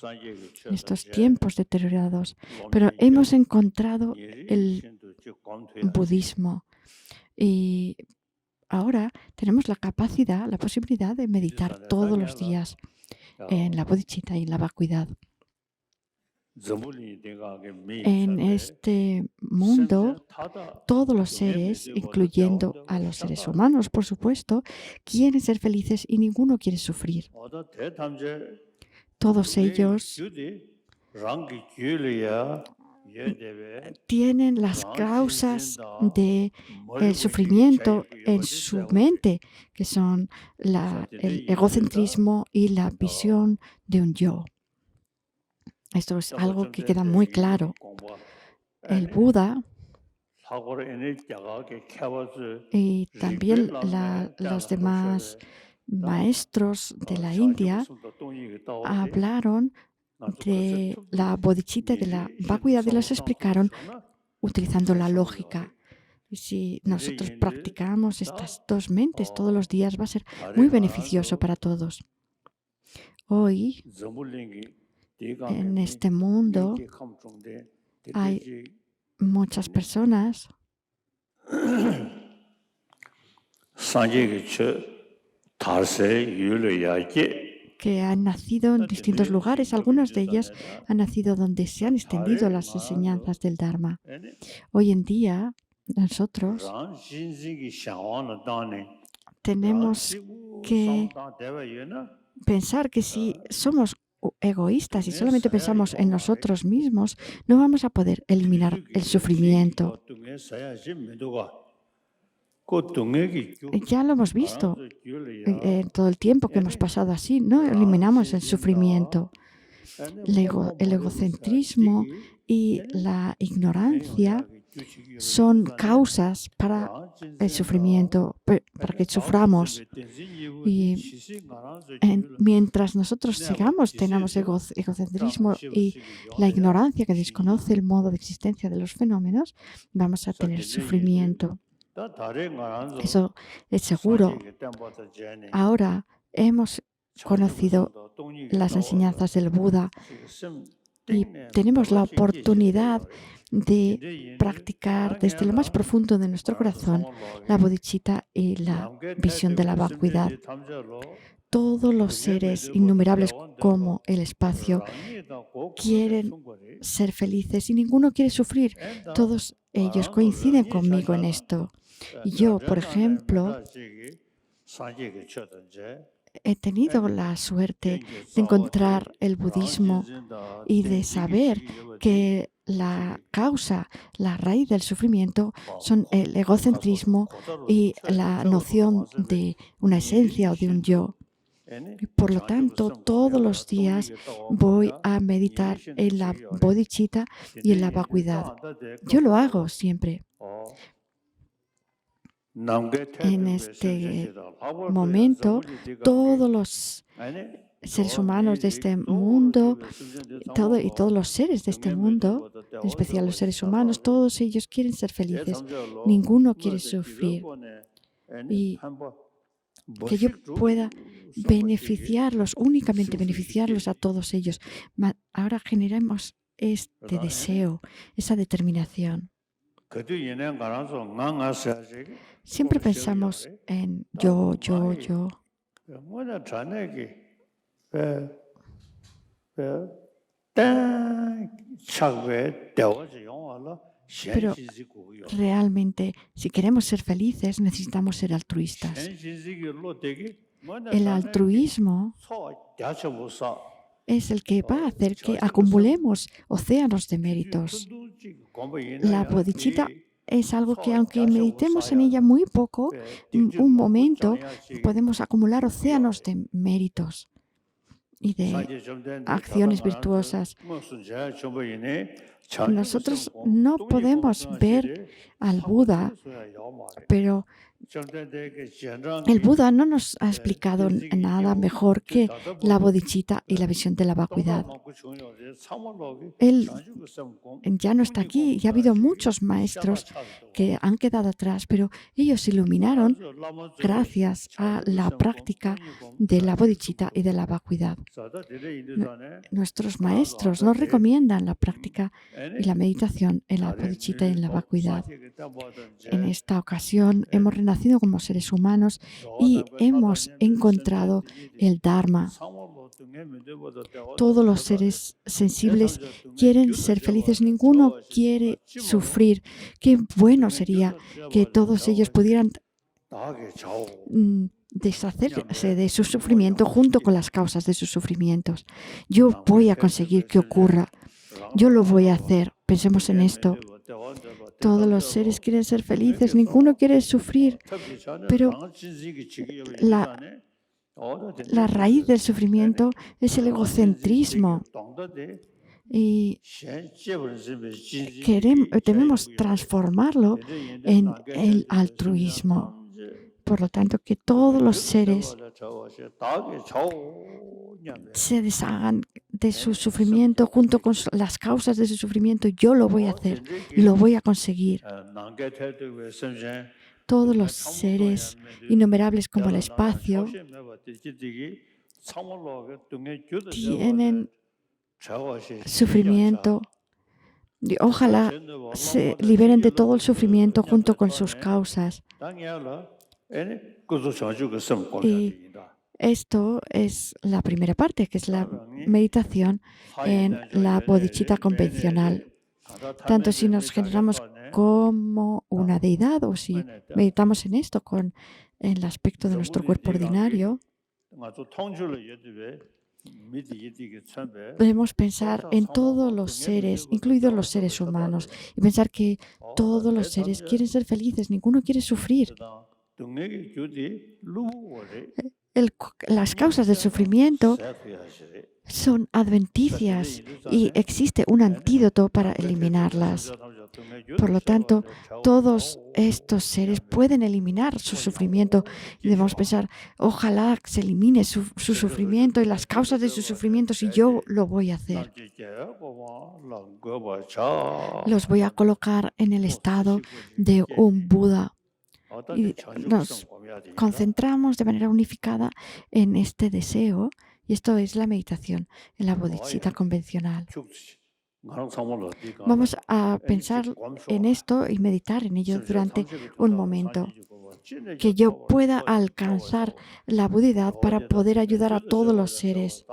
en estos tiempos deteriorados, pero hemos encontrado el budismo y ahora tenemos la capacidad, la posibilidad de meditar todos los días en la bodhicitta y en la vacuidad. En este mundo, todos los seres, incluyendo a los seres humanos, por supuesto, quieren ser felices y ninguno quiere sufrir. Todos ellos tienen las causas del sufrimiento en su mente, que son el egocentrismo y la visión de un yo. Esto es algo que queda muy claro. El Buda y también los demás maestros de la India hablaron de la bodhicitta y de la vacuidad y los explicaron utilizando la lógica. Y si nosotros practicamos estas dos mentes todos los días, va a ser muy beneficioso para todos. Hoy, en este mundo, hay muchas personas que han nacido en distintos lugares. Algunas de ellas han nacido donde se han extendido las enseñanzas del Dharma. Hoy en día, nosotros tenemos que pensar que si somos egoístas y solamente pensamos en nosotros mismos, no vamos a poder eliminar el sufrimiento. Ya lo hemos visto en todo el tiempo que hemos pasado así, no eliminamos el sufrimiento. El egocentrismo y la ignorancia son causas para el sufrimiento, para que suframos. Y mientras nosotros tenemos egocentrismo y la ignorancia que desconoce el modo de existencia de los fenómenos, vamos a tener sufrimiento. Eso es seguro. Ahora hemos conocido las enseñanzas del Buda y tenemos la oportunidad de practicar desde lo más profundo de nuestro corazón la bodhicitta y la visión de la vacuidad. Todos los seres innumerables como el espacio quieren ser felices y ninguno quiere sufrir. Todos ellos coinciden conmigo en esto. Y yo, por ejemplo, he tenido la suerte de encontrar el budismo y de saber que la causa, la raíz del sufrimiento son el egocentrismo y la noción de una esencia o de un yo. Y por lo tanto, todos los días voy a meditar en la bodhicitta y en la vacuidad. Yo lo hago siempre. En este momento, todos los seres humanos de este mundo y todos los seres de este mundo, en especial los seres humanos, todos ellos quieren ser felices. Ninguno quiere sufrir. Y que yo pueda beneficiarlos, únicamente beneficiarlos a todos ellos. Ahora generemos este deseo, esa determinación. Siempre pensamos en yo. Pero realmente, si queremos ser felices, necesitamos ser altruistas. El altruismo es el que va a hacer que acumulemos océanos de méritos. La bodhicitta es algo que, aunque meditemos en ella muy poco, un momento, podemos acumular océanos de méritos y de acciones virtuosas. Nosotros no podemos ver al Buda, pero el Buda no nos ha explicado nada mejor que la bodhicitta y la visión de la vacuidad. Él ya no está aquí y ha habido muchos maestros que han quedado atrás, pero ellos se iluminaron gracias a la práctica de la bodhicitta y de la vacuidad. Nuestros maestros nos recomiendan la práctica y la meditación en la bodhicitta y en la vacuidad. En esta ocasión hemos renacido como seres humanos y hemos encontrado el Dharma. Todos los seres sensibles quieren ser felices, ninguno quiere sufrir. Qué bueno sería que todos ellos pudieran deshacerse de su sufrimiento junto con las causas de sus sufrimientos. Yo voy a conseguir que ocurra. Yo lo voy a hacer. Pensemos en esto. Todos los seres quieren ser felices, ninguno quiere sufrir, pero la raíz del sufrimiento es el egocentrismo y debemos transformarlo en el altruismo. Por lo tanto, que todos los seres se deshagan de su sufrimiento junto con las causas de su sufrimiento. Yo lo voy a hacer, lo voy a conseguir. Todos los seres innumerables como el espacio tienen sufrimiento. Y ojalá se liberen de todo el sufrimiento junto con sus causas. Y esto es la primera parte, que es la meditación en la bodhicitta convencional. Tanto si nos generamos como una deidad o si meditamos en esto con el aspecto de nuestro cuerpo ordinario, Debemos pensar en todos los seres, incluidos los seres humanos, y pensar que todos los seres quieren ser felices, ninguno quiere sufrir. Las causas del sufrimiento son adventicias y existe un antídoto para eliminarlas. Por lo tanto, todos estos seres pueden eliminar su sufrimiento y debemos pensar, ojalá se elimine su sufrimiento y las causas de sus sufrimientos y yo lo voy a hacer. Los voy a colocar en el estado de un Buda y nos concentramos de manera unificada en este deseo y esto es la meditación en la bodhicitta convencional. Vamos a pensar en esto y meditar en ello durante un momento. Que yo pueda alcanzar la budidad para poder ayudar a todos los seres.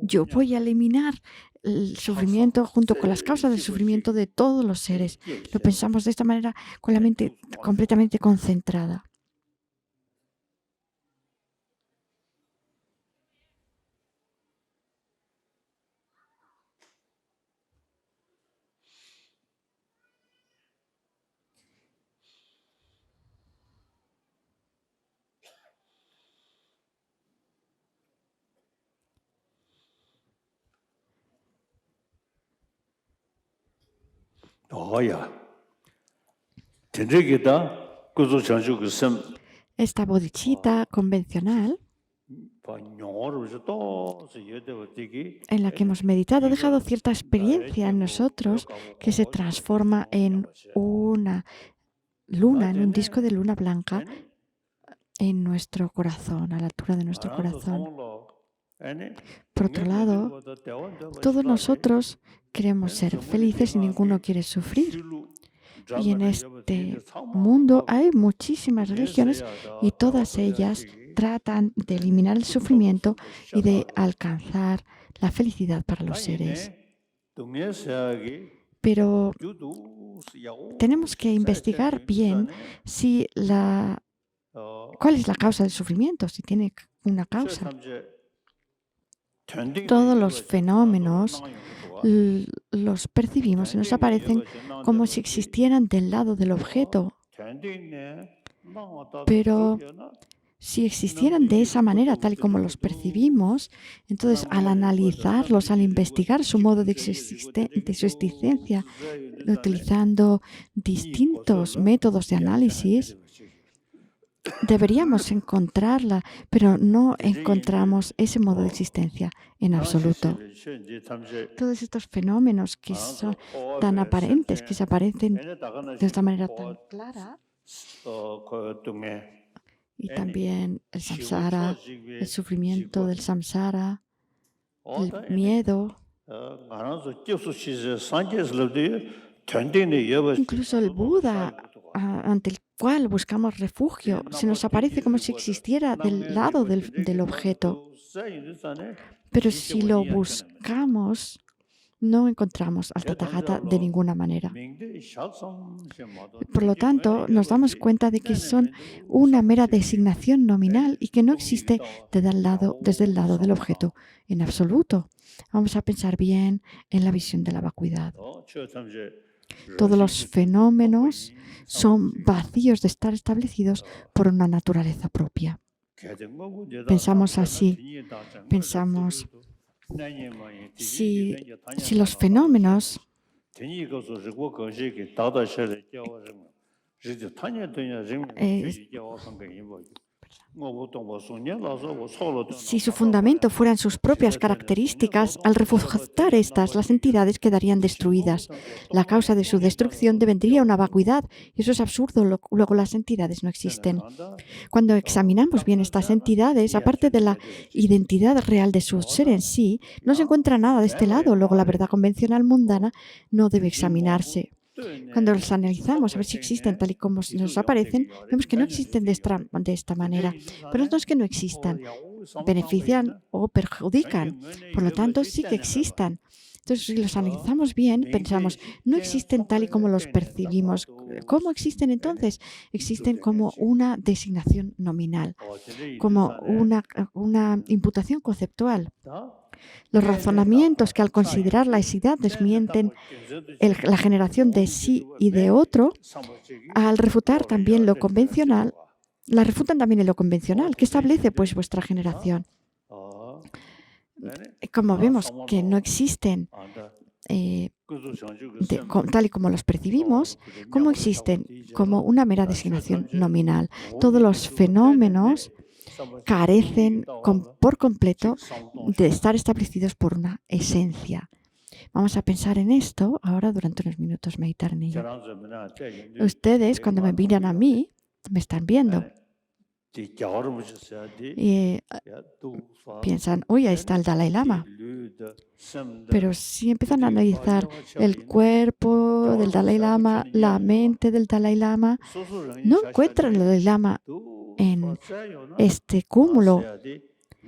Yo voy a eliminar el sufrimiento junto con las causas del sufrimiento de todos los seres. Lo pensamos de esta manera con la mente completamente concentrada. Esta bodhicitta convencional en la que hemos meditado ha dejado cierta experiencia en nosotros que se transforma en una luna, en un disco de luna blanca en nuestro corazón, a la altura de nuestro corazón. Por otro lado, todos nosotros queremos ser felices y ninguno quiere sufrir. Y en este mundo hay muchísimas religiones y todas ellas tratan de eliminar el sufrimiento y de alcanzar la felicidad para los seres. Pero tenemos que investigar bien cuál es la causa del sufrimiento, si tiene una causa. Todos los fenómenos los percibimos y nos aparecen como si existieran del lado del objeto. Pero si existieran de esa manera, tal y como los percibimos, entonces al analizarlos, al investigar su modo de su existencia, utilizando distintos métodos de análisis, deberíamos encontrarla, pero no encontramos ese modo de existencia en absoluto. Todos estos fenómenos que son tan aparentes, que se aparecen de esta manera tan clara, y también el samsara, el sufrimiento del samsara, el miedo, incluso el Buda, ante el cual buscamos refugio, se nos aparece como si existiera del lado del objeto. Pero si lo buscamos, no encontramos al Tathagata de ninguna manera. Por lo tanto, nos damos cuenta de que son una mera designación nominal y que no existe desde el lado del objeto en absoluto. Vamos a pensar bien en la visión de la vacuidad. Todos los fenómenos son vacíos de estar establecidos por una naturaleza propia. Pensamos así. Pensamos, si los fenómenos si su fundamento fueran sus propias características, al refutar estas, las entidades quedarían destruidas. La causa de su destrucción devendría una vacuidad, y eso es absurdo, luego las entidades no existen. Cuando examinamos bien estas entidades, aparte de la identidad real de su ser en sí, no se encuentra nada de este lado, luego la verdad convencional mundana no debe examinarse. Cuando los analizamos a ver si existen tal y como nos aparecen, vemos que no existen de esta manera. Pero no es que no existan, benefician o perjudican. Por lo tanto, sí que existan. Entonces, si los analizamos bien, pensamos, no existen tal y como los percibimos. ¿Cómo existen entonces? Existen como una designación nominal, como una imputación conceptual. Los razonamientos que al considerar la esidad desmienten la generación de sí y de otro, al refutar también lo convencional, la refutan también en lo convencional, que establece pues vuestra generación. Como vemos que no existen tal y como los percibimos, ¿cómo existen? Como una mera designación nominal. Todos los fenómenos carecen por completo de estar establecidos por una esencia. Vamos a pensar en esto ahora durante unos minutos, meditar en ello. Ustedes, cuando me miran a mí, me están viendo. Y piensan, uy, ahí está el Dalai Lama. Pero si empiezan a analizar el cuerpo del Dalai Lama, la mente del Dalai Lama, no encuentran al Dalai Lama en este cúmulo.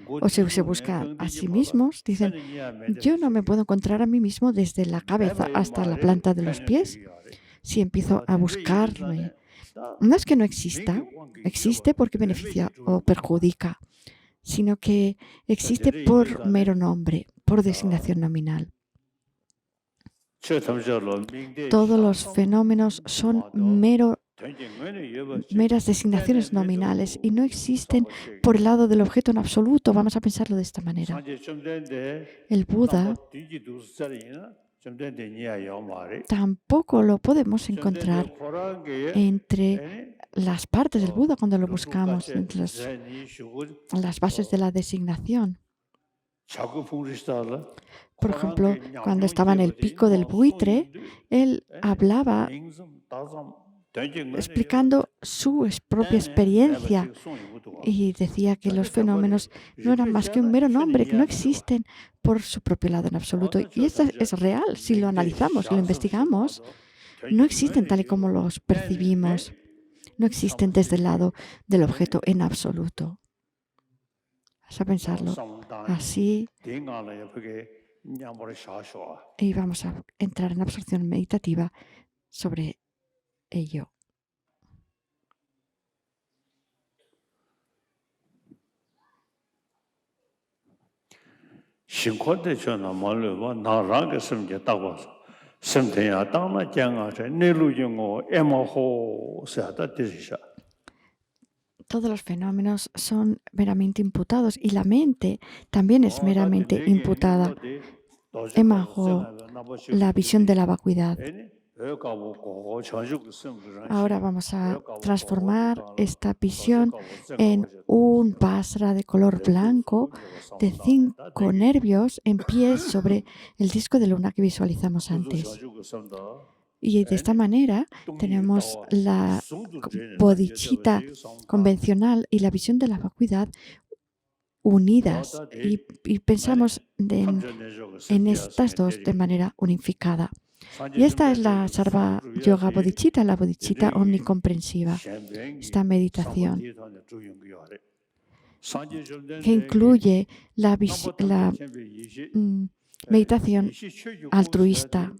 O se buscan a sí mismos, dicen, yo no me puedo encontrar a mí mismo desde la cabeza hasta la planta de los pies. Si empiezo a buscarme, no es que no exista, existe porque beneficia o perjudica, sino que existe por mero nombre, por designación nominal. Todos los fenómenos son meras designaciones nominales y no existen por el lado del objeto en absoluto. Vamos a pensarlo de esta manera. El Buda tampoco lo podemos encontrar entre las partes del Buda cuando lo buscamos, entre las bases de la designación. Por ejemplo, cuando estaba en el pico del buitre, él hablaba explicando su propia experiencia y decía que los fenómenos no eran más que un mero nombre, que no existen por su propio lado en absoluto. Y esto es real, si lo analizamos, lo investigamos, no existen tal y como los percibimos, no existen desde el lado del objeto en absoluto. Vas a pensarlo así y vamos a entrar en absorción meditativa sobre ello. Todos los fenómenos son meramente imputados y la mente también es meramente imputada. Emajo, la visión de la vacuidad. Ahora vamos a transformar esta visión en un pasra de color blanco de 5 nervios en pie sobre el disco de luna que visualizamos antes. Y de esta manera tenemos la bodhicitta convencional y la visión de la vacuidad unidas y pensamos en estas dos de manera unificada. Y esta es la Sarva Yoga Bodhicitta, la bodhicitta omnicomprensiva, esta meditación que incluye la meditación altruista.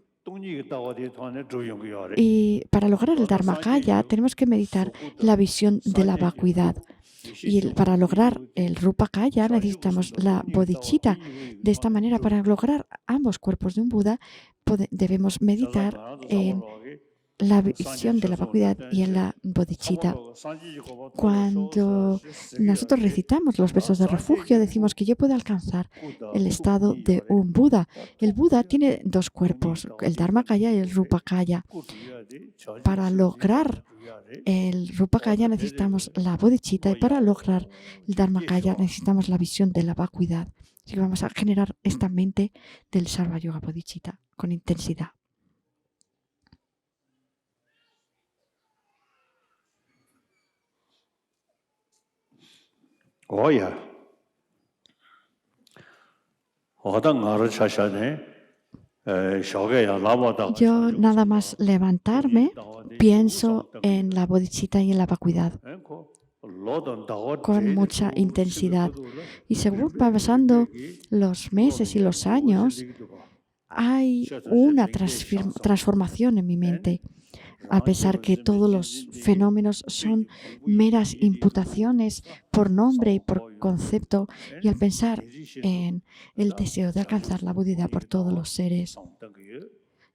Y para lograr el Dharmakaya tenemos que meditar la visión de la vacuidad. Y para lograr el Rupakaya necesitamos la bodhicitta. De esta manera, para lograr ambos cuerpos de un Buda, debemos meditar en la visión de la vacuidad y en la bodhicitta. Cuando nosotros recitamos los versos de refugio, decimos que yo puedo alcanzar el estado de un Buda. El Buda tiene 2 cuerpos, el Dharmakaya y el Rupakaya. Para lograr el Rupakaya necesitamos la bodhicitta y para lograr el Dharmakaya necesitamos la visión de la vacuidad. Así que vamos a generar esta mente del Sarva Yoga Bodhicitta con intensidad. Yo nada más levantarme, pienso en la bodhicitta y en la vacuidad con mucha intensidad. Y según va pasando los meses y los años, hay una transformación en mi mente al pensar que todos los fenómenos son meras imputaciones por nombre y por concepto, y al pensar en el deseo de alcanzar la Buddhidad por todos los seres.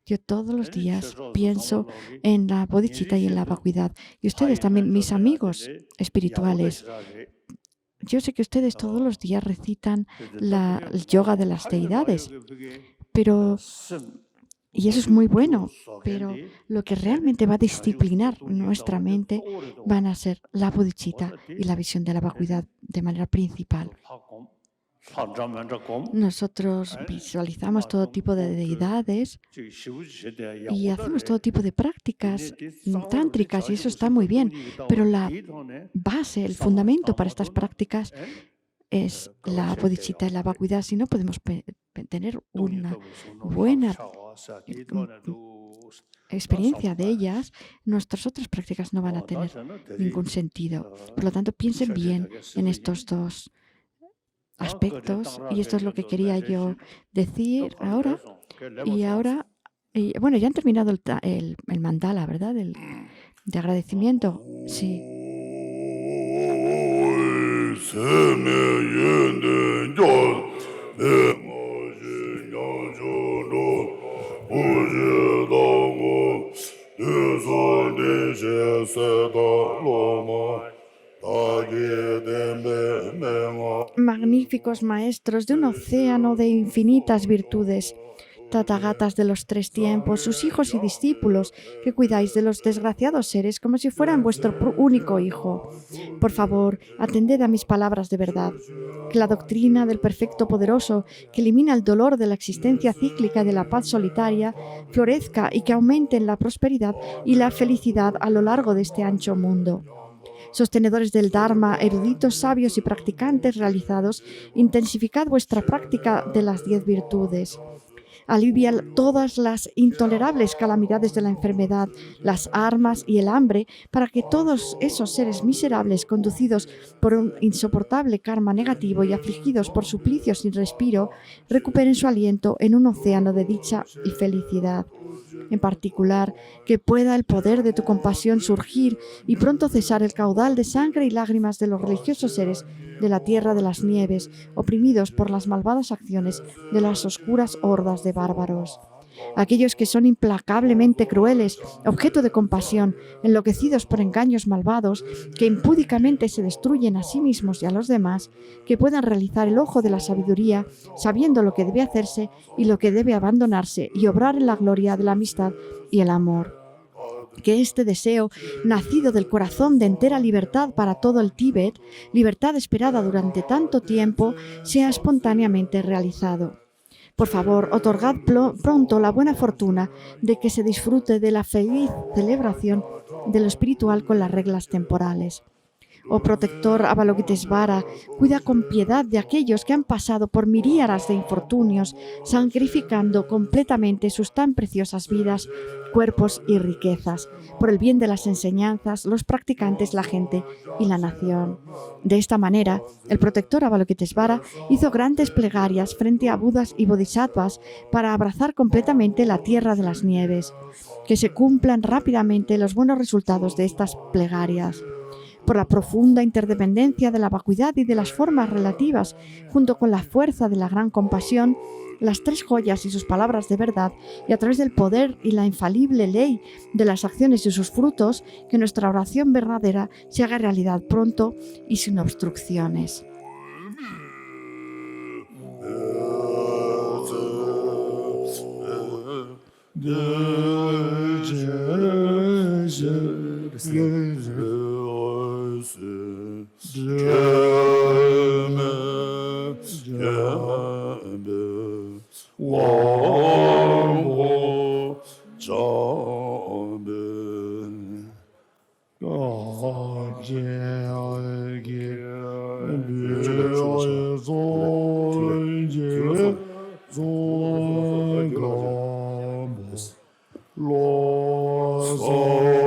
Yo todos los días pienso en la bodhicitta y en la vacuidad. Y ustedes también, mis amigos espirituales, yo sé que ustedes todos los días recitan el yoga de las deidades, y eso es muy bueno, pero lo que realmente va a disciplinar nuestra mente van a ser la bodhicitta y la visión de la vacuidad de manera principal. Nosotros visualizamos todo tipo de deidades y hacemos todo tipo de prácticas tántricas, y eso está muy bien, pero la base, el fundamento para estas prácticas es la bodhicitta y la vacuidad. Si no podemos tener una buena experiencia de ellas, nuestras otras prácticas no van a tener ningún sentido. Por lo tanto, piensen bien en estos dos aspectos, y esto es lo que quería yo decir ahora. Bueno, ya han terminado el mandala, ¿verdad? De agradecimiento. Sí. Magníficos maestros de un océano de infinitas virtudes, tatagatas de los tres tiempos, sus hijos y discípulos, que cuidáis de los desgraciados seres como si fueran vuestro único hijo. Por favor, atended a mis palabras de verdad. Que la doctrina del perfecto poderoso, que elimina el dolor de la existencia cíclica y de la paz solitaria, florezca y que aumenten la prosperidad y la felicidad a lo largo de este ancho mundo. Sostenedores del Dharma, eruditos, sabios y practicantes realizados, intensificad vuestra práctica de las 10 virtudes. Alivia todas las intolerables calamidades de la enfermedad, las armas y el hambre, para que todos esos seres miserables, conducidos por un insoportable karma negativo y afligidos por suplicios sin respiro, recuperen su aliento en un océano de dicha y felicidad. En particular, que pueda el poder de tu compasión surgir y pronto cesar el caudal de sangre y lágrimas de los religiosos seres de la tierra de las nieves, oprimidos por las malvadas acciones de las oscuras hordas de bárbaros. Aquellos que son implacablemente crueles, objeto de compasión, enloquecidos por engaños malvados, que impúdicamente se destruyen a sí mismos y a los demás, que puedan realizar el ojo de la sabiduría, sabiendo lo que debe hacerse y lo que debe abandonarse, y obrar en la gloria de la amistad y el amor. Que este deseo, nacido del corazón de entera libertad para todo el Tíbet, libertad esperada durante tanto tiempo, sea espontáneamente realizado. Por favor, otorgad pronto la buena fortuna de que se disfrute de la feliz celebración de lo espiritual con las reglas temporales. Oh protector Avalokitesvara, cuida con piedad de aquellos que han pasado por miríadas de infortunios, sacrificando completamente sus tan preciosas vidas, cuerpos y riquezas, por el bien de las enseñanzas, los practicantes, la gente y la nación. De esta manera, el protector Avalokitesvara hizo grandes plegarias frente a Budas y Bodhisattvas para abrazar completamente la tierra de las nieves. Que se cumplan rápidamente los buenos resultados de estas plegarias. Por la profunda interdependencia de la vacuidad y de las formas relativas, junto con la fuerza de la gran compasión, las tres joyas y sus palabras de verdad, y a través del poder y la infalible ley de las acciones y sus frutos, que nuestra oración verdadera se haga realidad pronto y sin obstrucciones. Oh